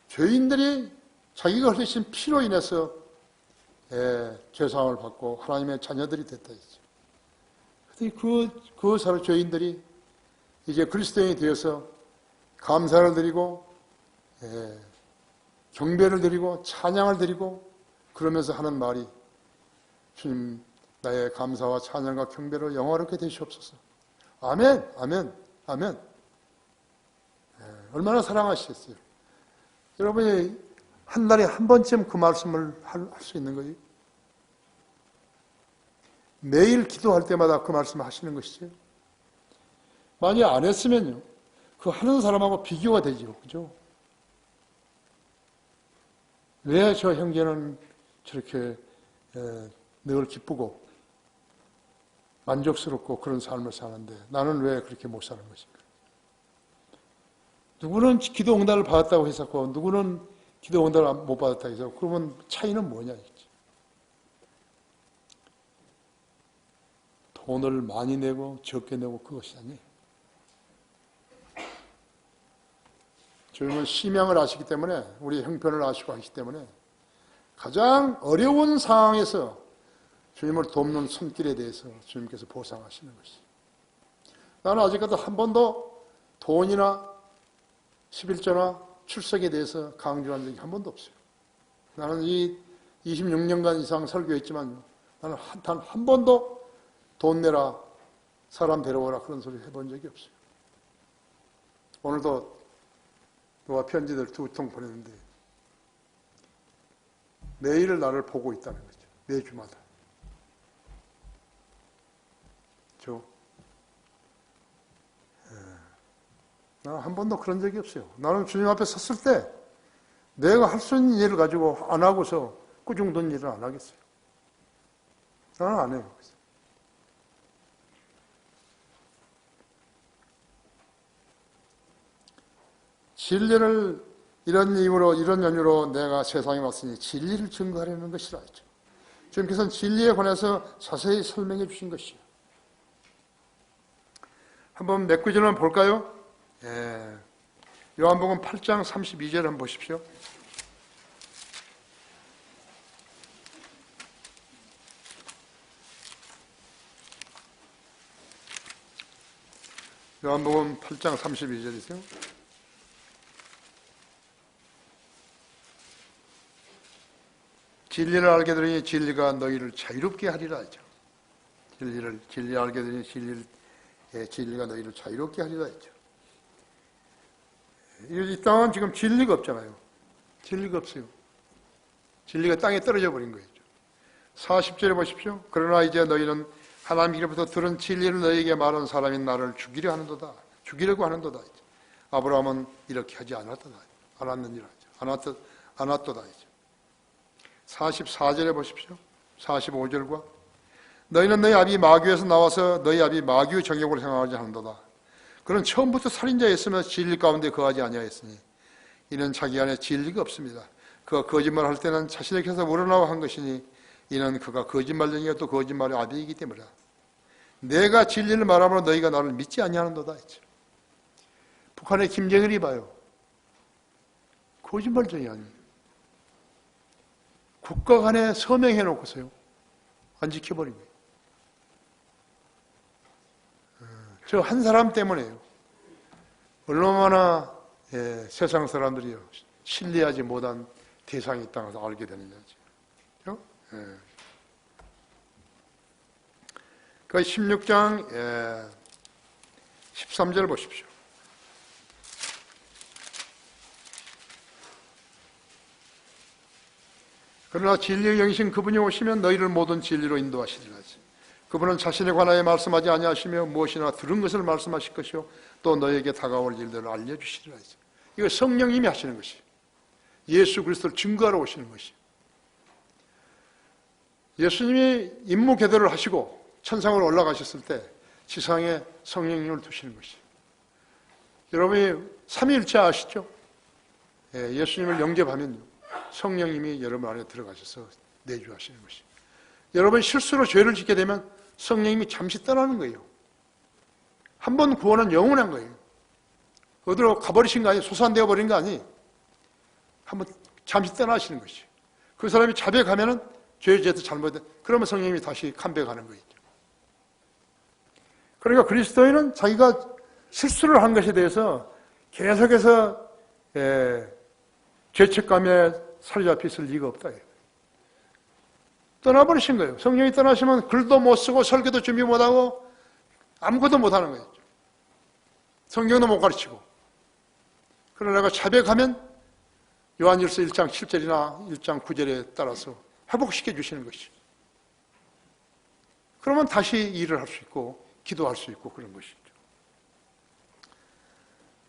죄인들이 자기가 흘리신 피로 인해서 죄사함을 받고 하나님의 자녀들이 됐다 했죠. 그 사람 죄인들이 이제 그리스도인이 되어서 감사를 드리고 경배를 드리고 찬양을 드리고 그러면서 하는 말이, 주님, 나의 감사와 찬양과 경배로 영화롭게 되시옵소서. 아멘, 아멘, 아멘. 얼마나 사랑하시겠어요. 여러분이 한 달에 한 번쯤 그 말씀을 할 수 있는 거예요. 매일 기도할 때마다 그 말씀을 하시는 것이죠. 만약 안 했으면요, 그 하는 사람하고 비교가 되죠. 그죠? 왜 저 형제는 저렇게 늘 기쁘고 만족스럽고 그런 삶을 사는데 나는 왜 그렇게 못 사는 것인가? 누구는 기도 응답을 받았다고 했었고 누구는 기도 응답을 못 받았다고 해서, 그러면 차이는 뭐냐? 돈을 많이 내고 적게 내고 그것이 아니에요. 주님은 심양을 아시기 때문에, 우리 형편을 아시고 하시기 때문에 가장 어려운 상황에서 주님을 돕는 손길에 대해서 주님께서 보상하시는 것이. 나는 아직까지 한 번도 돈이나 11조나 출석에 대해서 강조한 적이 한 번도 없어요. 나는 이 26년간 이상 설교했지만 나는 단 한 번도 돈 내라, 사람 데려오라 그런 소리 해본 적이 없어요. 오늘도 누가 편지들 2통 보냈는데 매일 나를 보고 있다는 거죠. 매주마다. 나는 한 번도 그런 적이 없어요. 나는 주님 앞에 섰을 때 내가 할 수 있는 일을 가지고 안 하고서 꾸중던 일을 안 하겠어요. 나는 안 해요. 진리를 이런 이유로, 이런 연유로 내가 세상에 왔으니 진리를 증거하려는 것이라 했죠. 주님께서는 진리에 관해서 자세히 설명해 주신 것이에요. 한번 몇 구절만 볼까요? 요한복음 8장 32절 한번 보십시오. 요한복음 8장 32절이세요. 진리를 알게 되니 진리가 너희를 자유롭게 하리라 하죠. 진리 알게 되니 진리를 진리가 너희를 자유롭게 하리라 했죠. 이 땅은 지금 진리가 없잖아요. 진리가 없어요. 진리가 땅에 떨어져 버린 거예요. 40절에 보십시오. 그러나 이제 너희는 하나님께로부터 들은 진리를 너희에게 말한 사람이 나를 죽이려 하는도다. 죽이려고 하는도다. 아브라함은 이렇게 하지 않았도다. 않았느니라. 않았도다. 44절에 보십시오. 45절과 너희는 너희 아비 마귀에서 나와서 너희 아비 마귀의 정욕을 행하지 하는도다. 그는 처음부터 살인자였으며 진리 가운데 거하지 아니하였으니 이는 자기 안에 진리가 없습니다. 그가 거짓말할 때는 자신에게서 우러나와 한 것이니 이는 그가 거짓말쟁이가 또 거짓말의 아비이기 때문이다. 내가 진리를 말함으로 너희가 나를 믿지 아니하는도다 했죠. 북한의 김정일이 봐요. 거짓말쟁이 아니에요. 국가 간에 서명해놓고서요. 안 지켜버린 거예요. 저 한 사람 때문에요. 얼마나 세상 사람들이요. 신뢰하지 못한 대상이 있다는 것을 알게 되느냐. 그 16장 13절 보십시오. 그러나 진리의 영이신 그분이 오시면 너희를 모든 진리로 인도하시리라. 그분은 자신에 관하여 말씀하지 아니하시며 무엇이나 들은 것을 말씀하실 것이요 또 너희에게 다가올 일들을 알려주시리라. 이거 성령님이 하시는 것이 예수 그리스도를 증거하러 오시는 것이 예수님이 임무 계도를 하시고 천상으로 올라가셨을 때 지상에 성령님을 두시는 것이 여러분이 삼위일체 아시죠? 예수님을 영접하면요 성령님이 여러분 안에 들어가셔서 내주하시는 것이 여러분이 실수로 죄를 짓게 되면 성령님이 잠시 떠나는 거예요. 한 번 구원은 영원한 거예요. 어디로 가버리신 거 아니에요. 소산되어 버린 거 아니에요. 한번 잠시 떠나시는 것이 그 사람이 자백하면은 죄에도 잘못해 그러면 성령님이 다시 컴백하는 거예요. 그러니까 그리스도인은 자기가 실수를 한 것에 대해서 계속해서 죄책감에 사로잡혀 있을 리가 없다. 떠나버리신 거예요. 성령이 떠나시면 글도 못 쓰고 설교도 준비 못하고 아무것도 못하는 거예요. 성경도 못 가르치고. 그러나 내가 자백하면 요한일서 1장 7절이나 1장 9절에 따라서 회복시켜 주시는 것이. 그러면 다시 일을 할 수 있고 기도할 수 있고 그런 것이죠.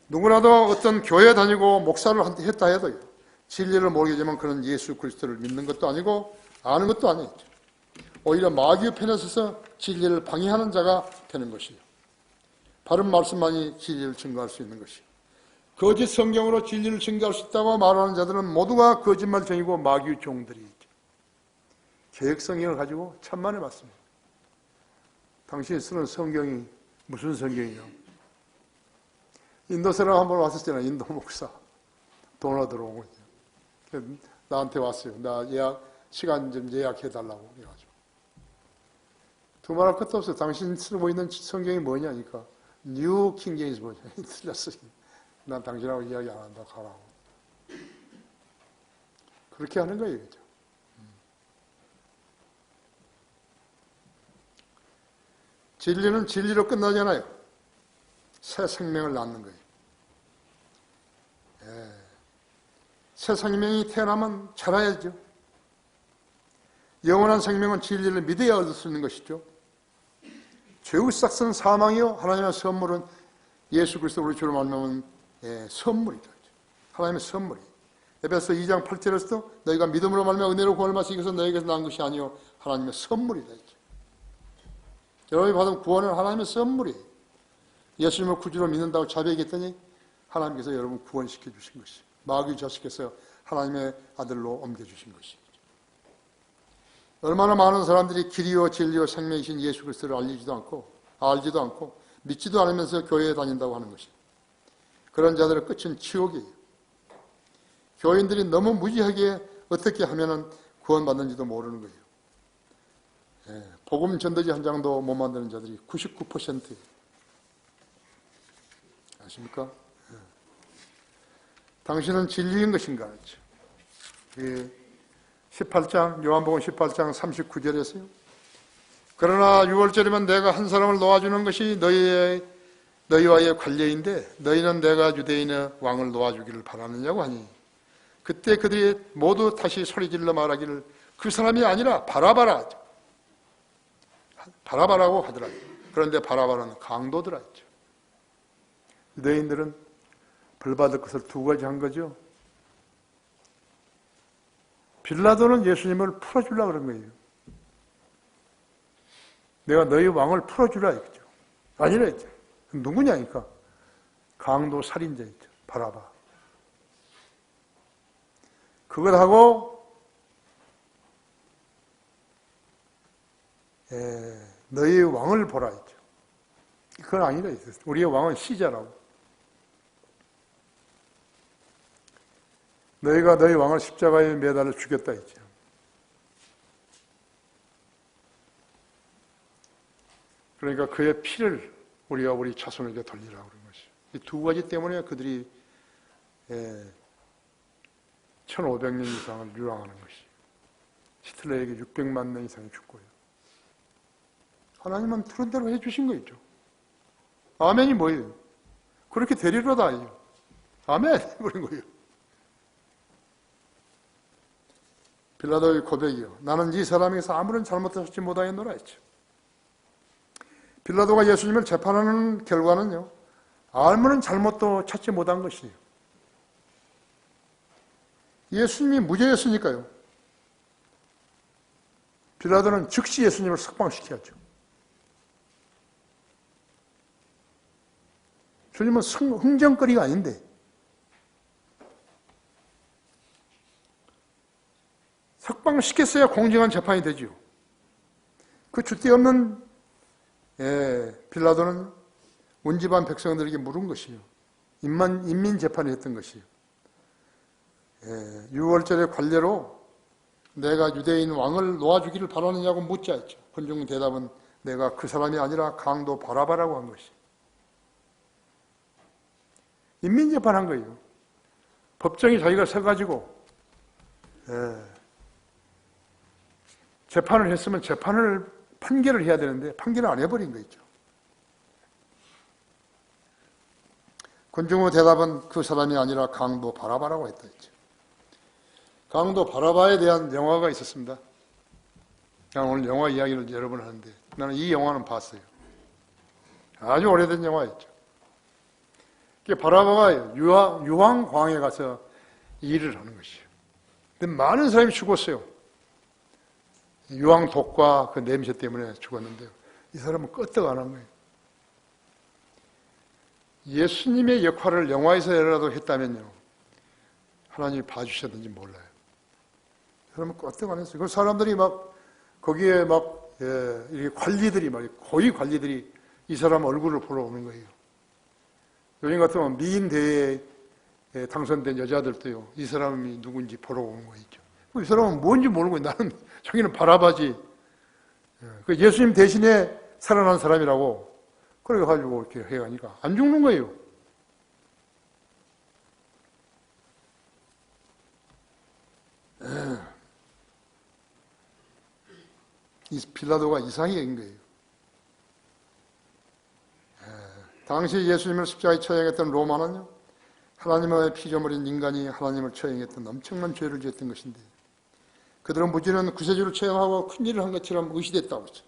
누구라도 어떤 교회 다니고 목사를 했다 해도 진리를 모르겠지만 그는 예수 그리스도를 믿는 것도 아니고 아는 것도 아니죠. 오히려 마귀의 편에 서서 진리를 방해하는 자가 되는 것이요. 바른 말씀만이 진리를 증거할 수 있는 것이요. 거짓 성경으로 진리를 증거할 수 있다고 말하는 자들은 모두가 거짓말쟁이고 마귀의 종들이죠. 개혁성경을 가지고 천만에 맞습니다. 당신이 쓰는 성경이 무슨 성경이냐? 인도 사람 한 번 왔었잖아요. 인도 목사. 돈으로 들어온 거죠. 나한테 왔어요. 나 시간 좀 예약해달라고 해가지고. 두말할 것도 없어요. 당신 쓰고 있는 성경이 뭐냐니까. 뉴 킹제임스 버전. 틀렸어요. 난 당신하고 이야기 안 한다. 가라고. 그렇게 하는 거예요. 그죠? 진리는 진리로 끝나잖아요. 새 생명을 낳는 거예요. 새 생명이 태어나면 자라야죠. 영원한 생명은 진리를 믿어야 얻을 수 있는 것이죠. 죄의 싹은 사망이요 하나님의 선물은 예수 그리스도 우리 주로 만나면 선물이죠. 하나님의 선물이. 에베소 2장 8절에서도 너희가 믿음으로 말미암아 은혜로 구원을 받으신 것은 너희에게서 난 것이 아니요 하나님의 선물이다. 여러분이 받은 구원은 하나님의 선물이에요. 예수님을 구주로 믿는다고 자백했더니 하나님께서 여러분 구원시켜 주신 것이 마귀 자식께서 하나님의 아들로 옮겨주신 것이 얼마나 많은 사람들이 길이요 진리요 생명이신 예수 그리스도를 알지도 않고 믿지도 않으면서 교회에 다닌다고 하는 것이 그런 자들의 끝은 지옥이에요. 교인들이 너무 무지하게 어떻게 하면 구원받는지도 모르는 거예요. 복음 전도지 한 장도 못 만드는 자들이 99%예요. 아십니까? 당신은 진리인 것인가? 18장, 요한복음 18장 39절에서요. 그러나 6월절이면 내가 한 사람을 놓아주는 것이 너희와의 관례인데 너희는 내가 유대인의 왕을 놓아주기를 바라느냐고 하니 그때 그들이 모두 다시 소리질러 말하기를 그 사람이 아니라 바라바라 바라바라고 하더라. 그런데 바라바는 강도더라 했죠. 유대인들은 벌받을 것을 두 가지 한 거죠. 빌라도는 예수님을 풀어주려고 그런 거예요. 내가 너희 왕을 풀어주라 했죠. 아니라 했죠. 누구냐니까? 강도 살인자였죠. 바라바. 그걸 하고 너희 왕을 보라 했죠. 그건 아니라 했어요. 우리의 왕은 시자라고. 너희가 너희 왕을 십자가에 매달아 죽였다 했죠. 그러니까 그의 피를 우리가 우리 자손에게 돌리라고 그런 것이죠. 이 두 가지 때문에 그들이 1500년 이상을 유랑하는 것이죠. 히틀러에게 600만 명 이상이 죽고요. 하나님은 그런 대로 해주신 거 있죠. 아멘이 뭐예요? 그렇게 되리로다. 아멘! 그런 거예요. 빌라도의 고백이요. 나는 이 사람에게서 아무런 잘못을 찾지 못하였노라 했죠. 빌라도가 예수님을 재판하는 결과는요. 아무런 잘못도 찾지 못한 것이에요. 예수님이 무죄였으니까요. 빌라도는 즉시 예수님을 석방시켰죠. 주님은 흥정거리가 아닌데 석방시켰어야 공정한 재판이 되죠. 그 줏대 없는 빌라도는 온 집안 백성들에게 물은 것이요. 인민 재판을 했던 것이요. 6월절의 관례로 내가 유대인 왕을 놓아주기를 바라느냐고 묻자 했죠. 군중 대답은 내가 그 사람이 아니라 강도 바라바라고 한 것이요. 인민 재판한 거예요. 법정에 자기가 서가지고 재판을 했으면 판결을 해야 되는데 판결을 안 해버린 거 있죠. 군중의 대답은 그 사람이 아니라 강도 바라바라고 했다 했죠. 강도 바라바에 대한 영화가 있었습니다. 저는 오늘 영화 이야기를 여러 번 하는데 나는 이 영화는 봤어요. 아주 오래된 영화였죠. 바라바가 유황광에 가서 일을 하는 것이에요. 근데 많은 사람이 죽었어요. 유황독과 그 냄새 때문에 죽었는데요. 이 사람은 끄떡 안 한 거예요. 예수님의 역할을 영화에서라도 했다면요. 하나님이 봐주셨는지 몰라요. 이 사람은 끄떡 안 했어요. 그 사람들이 거기에 이렇게 관리들이 고위 관리들이 이 사람 얼굴을 보러 오는 거예요. 요즘 같으면 미인 대회에 당선된 여자들도요. 이 사람이 누군지 보러 오는 거 있죠. 이 사람은 뭔지 모르는 거예요. 나는 저기는 바라바지. 예수님 대신에 살아난 사람이라고. 그래가지고 이렇게 해가니까 안 죽는 거예요. 이 빌라도가 이상하게 한 거예요. 당시 예수님을 십자가에 처형했던 로마는요. 하나님의 피조물인 인간이 하나님을 처형했던 엄청난 죄를 지었던 것인데 그들은 무지는 구세주를 처형하고 큰일을 한 것처럼 의시됐다고 했죠.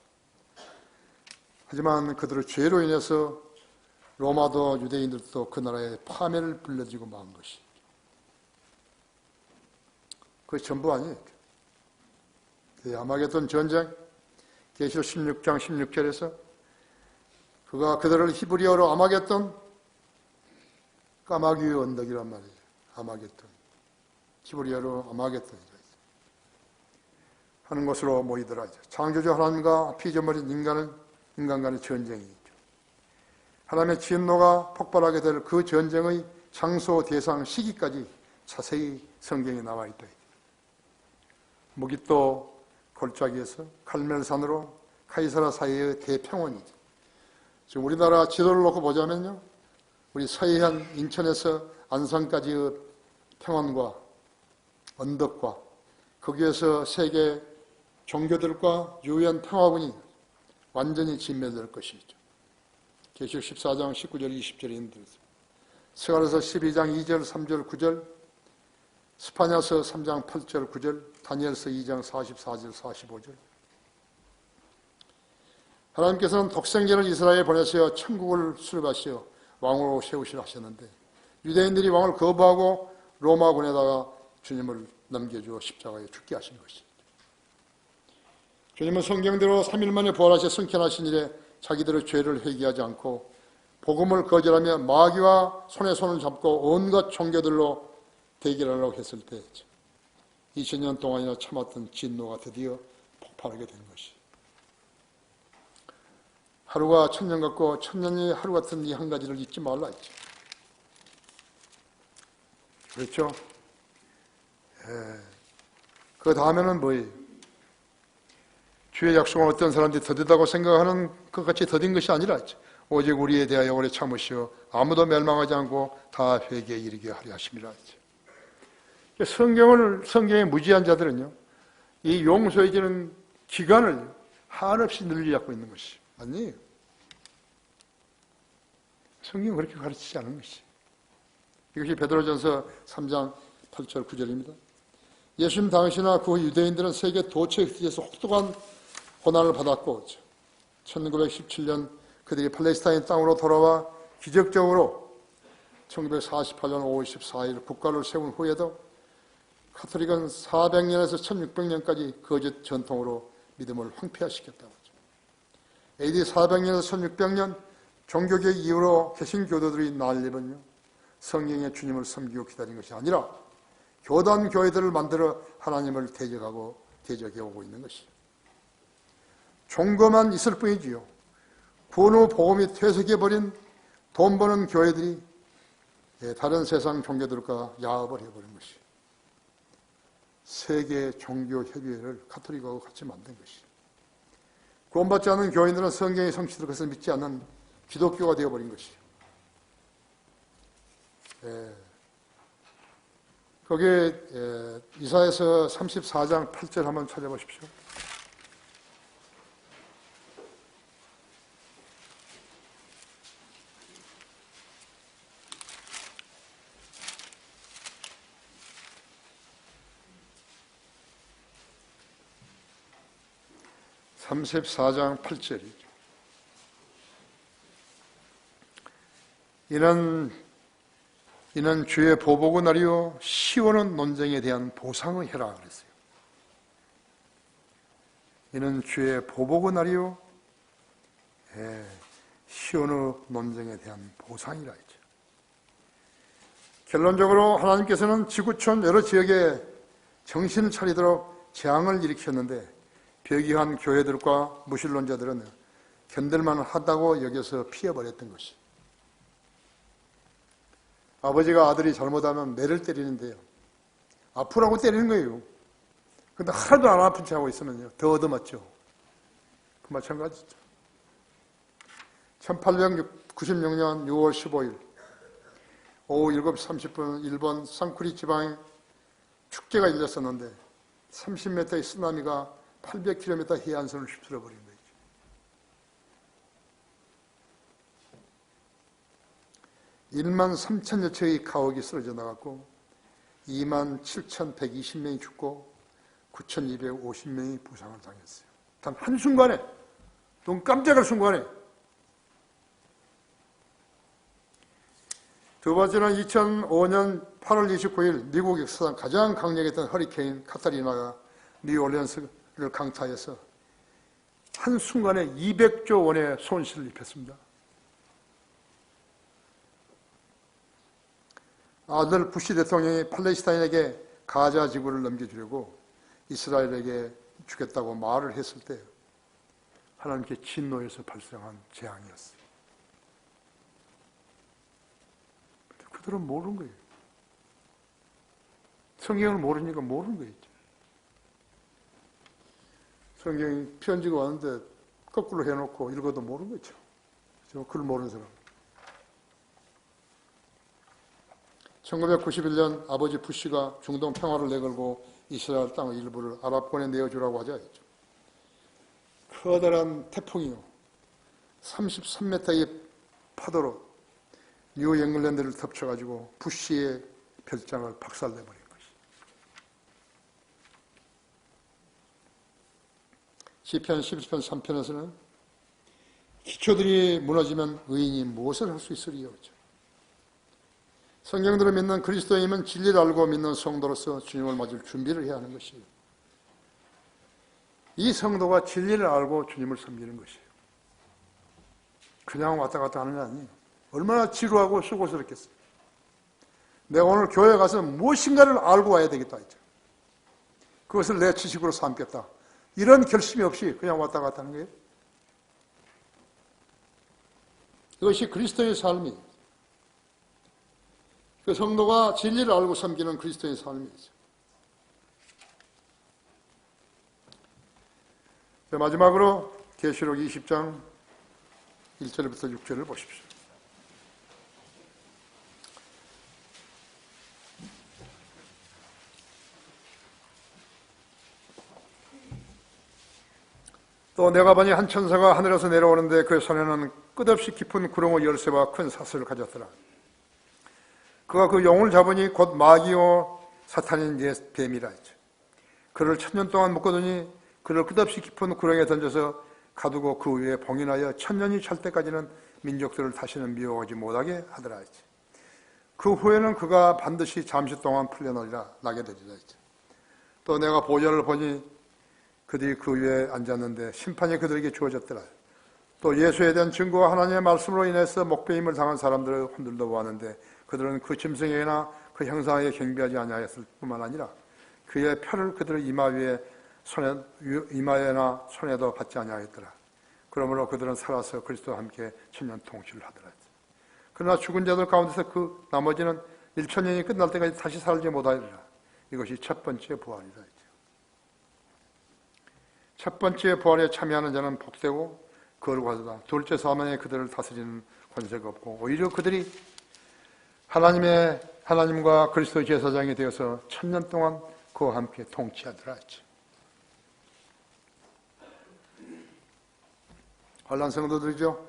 하지만 그들의 죄로 인해서 로마도 유대인들도 그 나라에 파멸을 불러지고 만 것이. 그게 전부 아니에요. 아마겟돈 전쟁, 계시록 16장 16절에서 그가 그들을 히브리어로 아마겟돈, 까마귀의 언덕이란 말이에요. 아마겟돈. 히브리어로 아마겟돈이라 하는 것으로 모이더라. 창조주 하나님과 피조물인 인간간의 전쟁이 있죠. 하나님의 진노가 폭발하게 될 그 전쟁의 장소, 대상, 시기까지 자세히 성경에 나와 있다. 무깃도 골짜기에서 칼멜산으로 카이사라 사이의 대평원이죠. 지금 우리나라 지도를 놓고 보자면요. 우리 서해안 인천에서 안산까지의 평원과 언덕과 거기에서 세계 종교들과 유엔 평화군이 완전히 진멸될 것이죠. 계시록 14장 19절 20절에 있는데 스가랴서 12장 2절 3절 9절 스파냐서 3장 8절 9절 다니엘서 2장 44절 45절 하나님께서는 독생자를 이스라엘에 보내셔 천국을 수립하시어 왕으로 세우시라 하셨는데 유대인들이 왕을 거부하고 로마군에다가 주님을 넘겨주어 십자가에 죽게 하신 것입니다. 주님은 성경대로 3일 만에 부활하셔 승천하신 일에 자기들의 죄를 회개하지 않고 복음을 거절하며 마귀와 손에 손을 잡고 온갖 종교들로 대결하려고 했을 때 2000년 동안이나 참았던 진노가 드디어 폭발하게 된 것이 하루가 천년 같고 천년이 하루 같은 이 한 가지를 잊지 말라 했죠. 그렇죠? 그 다음에는 뭐예요? 주의 약속은 어떤 사람들이 더디다고 생각하는 것 같이 더딘 것이 아니라 오직 우리에 대하여 오래 참으시어 아무도 멸망하지 않고 다 회개에 이르게 하려 하심이라 했죠. 성경의 무지한 자들은요, 이 용서해지는 기간을 한없이 늘리 잡고 있는 것이 아니에요. 성경은 그렇게 가르치지 않은 것이. 이것이 베드로전서 3장 8절 9절입니다. 예수님 당시나 그 유대인들은 세계 도처에 휘둘려서 혹독한 고난을 받았고 1917년 그들이 팔레스타인 땅으로 돌아와 기적적으로 1948년 5월 14일 국가를 세운 후에도 카톨릭은 400년에서 1600년까지 거짓 전통으로 믿음을 황폐화시켰다고 하죠. AD 400년에서 1600년 종교개혁 이후로 개신교도들이 난립은요, 성경의 주님을 섬기고 기다린 것이 아니라 교단 교회들을 만들어 하나님을 대적해 오고 있는 것이죠. 종교만 있을 뿐이지요. 구원 후 복음이 퇴색해버린 돈 버는 교회들이 다른 세상 종교들과 야합을 해버린 것이죠. 세계 종교협의회를 카톨릭하고 같이 만든 것이죠. 구원받지 않은 교인들은 성경의 성취를 그것을 믿지 않는 기독교가 되어버린 것이죠. 거기에 이사야서 34장 8절 한번 찾아보십시오. (34장 8절이죠) 이는 주의 보복의 날이요 시온의 논쟁에 대한 보상의 해라 그랬어요. 이는 주의 보복의 날이요 시온의 논쟁에 대한 보상이라 했죠. 결론적으로 하나님께서는 지구촌 여러 지역에 정신을 차리도록 재앙을 일으켰는데 배교한 교회들과 무신론자들은 견딜만 하다고 여겨서 피해버렸던 것이. 아버지가 아들이 잘못하면 매를 때리는데요, 아프라고 때리는 거예요. 근데 하나도 안 아픈 체 하고 있으면요, 더 얻어맞죠. 그 마찬가지죠. 1896년 6월 15일 오후 7시 30분 일본 산쿠리 지방에 축제가 열렸었는데 30m의 쓰나미가 800km 해안선을 휩쓸어버린 거죠. 13,000여 채의 가옥이 쓰러져 나갔고 27,120명이 죽고 9,250명이 부상을 당했어요. 단 한순간에, 눈 깜짝할 순간에. 두 번째는 2005년 8월 29일 미국 역사상 가장 강력했던 허리케인 카타리나가 뉴올리언스를 강타해서 한순간에 200조 원의 손실을 입혔습니다. 아들 부시 대통령이 팔레스타인에게 가자 지구를 넘겨주려고 이스라엘에게 주겠다고 말을 했을 때 하나님께 진노에서 발생한 재앙이었어요. 그들은 모르는 거예요. 성경을 모르니까 모르는 거예요. 성경이 편지가 왔는데 거꾸로 해놓고 읽어도 모르는 거죠. 그걸 모르는 사람. 1991년 아버지 부시가 중동 평화를 내걸고 이스라엘 땅의 일부를 아랍권에 내어주라고 하자 했죠. 커다란 태풍이요. 33m의 파도로 뉴 잉글랜드를 덮쳐가지고 부시의 별장을 박살내버린 것이. 시편 11편 3편에서는 기초들이 무너지면 의인이 무엇을 할 수 있으리요. 성경대로 믿는 그리스도인은 진리를 알고 믿는 성도로서 주님을 맞을 준비를 해야 하는 것이에요. 이 성도가 진리를 알고 주님을 섬기는 것이에요. 그냥 왔다 갔다 하는 게 아니에요. 얼마나 지루하고 수고스럽겠어요. 내가 오늘 교회 가서 무엇인가를 알고 와야 되겠다 했죠. 그것을 내 지식으로 삼겠다. 이런 결심이 없이 그냥 왔다 갔다 하는 거예요. 이것이 그리스도의 삶이에요. 그 성도가 진리를 알고 섬기는 그리스도의 삶이죠. 마지막으로 계시록 20장 1절부터 6절을 보십시오. 또 내가 보니 한 천사가 하늘에서 내려오는데 그 손에는 끝없이 깊은 구렁의 열쇠와 큰 사슬을 가졌더라. 그가 그 용을 잡으니 곧 마귀요 사탄인 옛 뱀이라 했죠. 그를 1000년 동안 묶어두니 그를 끝없이 깊은 구렁에 던져서 가두고 그 위에 봉인하여 1000년이 찰 때까지는 민족들을 다시는 미워하지 못하게 하더라 했죠. 그 후에는 그가 반드시 잠시 동안 풀려나게 되리라 했죠. 또 내가 보좌를 보니 그들이 그 위에 앉았는데 심판이 그들에게 주어졌더라. 또 예수에 대한 증거와 하나님의 말씀으로 인해서 목배임을 당한 사람들을 흔들어 보았는데 그들은 그 짐승에게나 그 형상에 경배하지 아니하였을 뿐만 아니라 그의 표를 그들의 이마에나 손에도 받지 아니하였더라. 그러므로 그들은 살아서 그리스도와 함께 천년 통치를 하더라. 그러나 죽은 자들 가운데서 그 나머지는 1000년이 끝날 때까지 다시 살지 못하리라. 이것이 첫 번째 부활이다. 첫 번째 부활에 참여하는 자는 복되고 거룩하다. 둘째 사망에 그들을 다스리는 권세가 없고 오히려 그들이 하나님과 그리스도의 제사장이 되어서 1000년 동안 그와 함께 통치하더라 했죠. 환난 성도들이죠.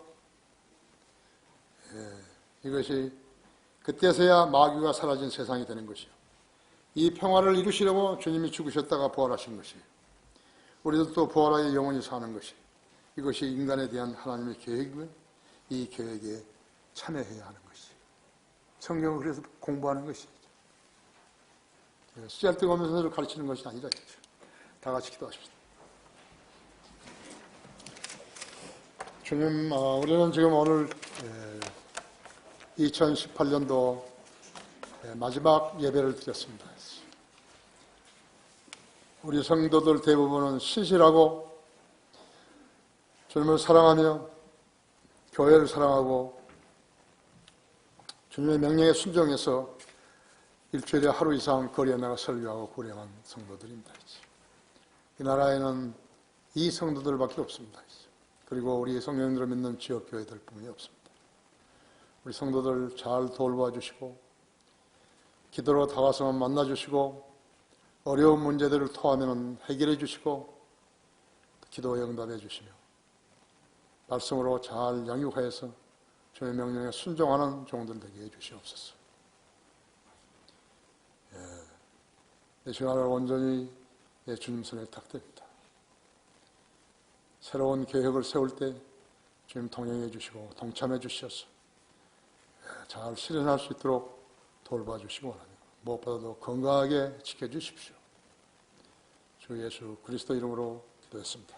이것이 그때서야 마귀가 사라진 세상이 되는 것이요. 이 평화를 이루시려고 주님이 죽으셨다가 부활하신 것이에요. 우리도 또 부활하여 영원히 사는 것이 이것이 인간에 대한 하나님의 계획이면 이 계획에 참여해야 하는 것이 성경을 그래서 공부하는 것이죠. 쓰잘데없는 가르치는 것이 아니라 다 같이 기도하십시다. 주님, 우리는 지금 오늘 2018년도 마지막 예배를 드렸습니다. 우리 성도들 대부분은 신실하고 주님을 사랑하며 교회를 사랑하고 주님의 명령에 순종해서 일주일에 하루 이상 거리에 나가 설교하고 구령한 성도들입니다. 이 나라에는 이 성도들밖에 없습니다. 그리고 우리 성령님들을 믿는 지역교회들 뿐이 없습니다. 우리 성도들 잘 돌봐주시고 기도로 다가서면 만나주시고 어려운 문제들을 토하면 해결해 주시고 기도에 응답해 주시며 말씀으로 잘 양육하여서 주의 명령에 순종하는 종들 되게 해 주시옵소서. 내 시간을 온전히 내 주님 손에 탁드립니다. 새로운 계획을 세울 때 주님 동행해 주시고 동참해 주셔서 잘 실현할 수 있도록 돌봐 주시고 무엇보다도 건강하게 지켜주십시오. 주 예수 그리스도 이름으로 기도했습니다.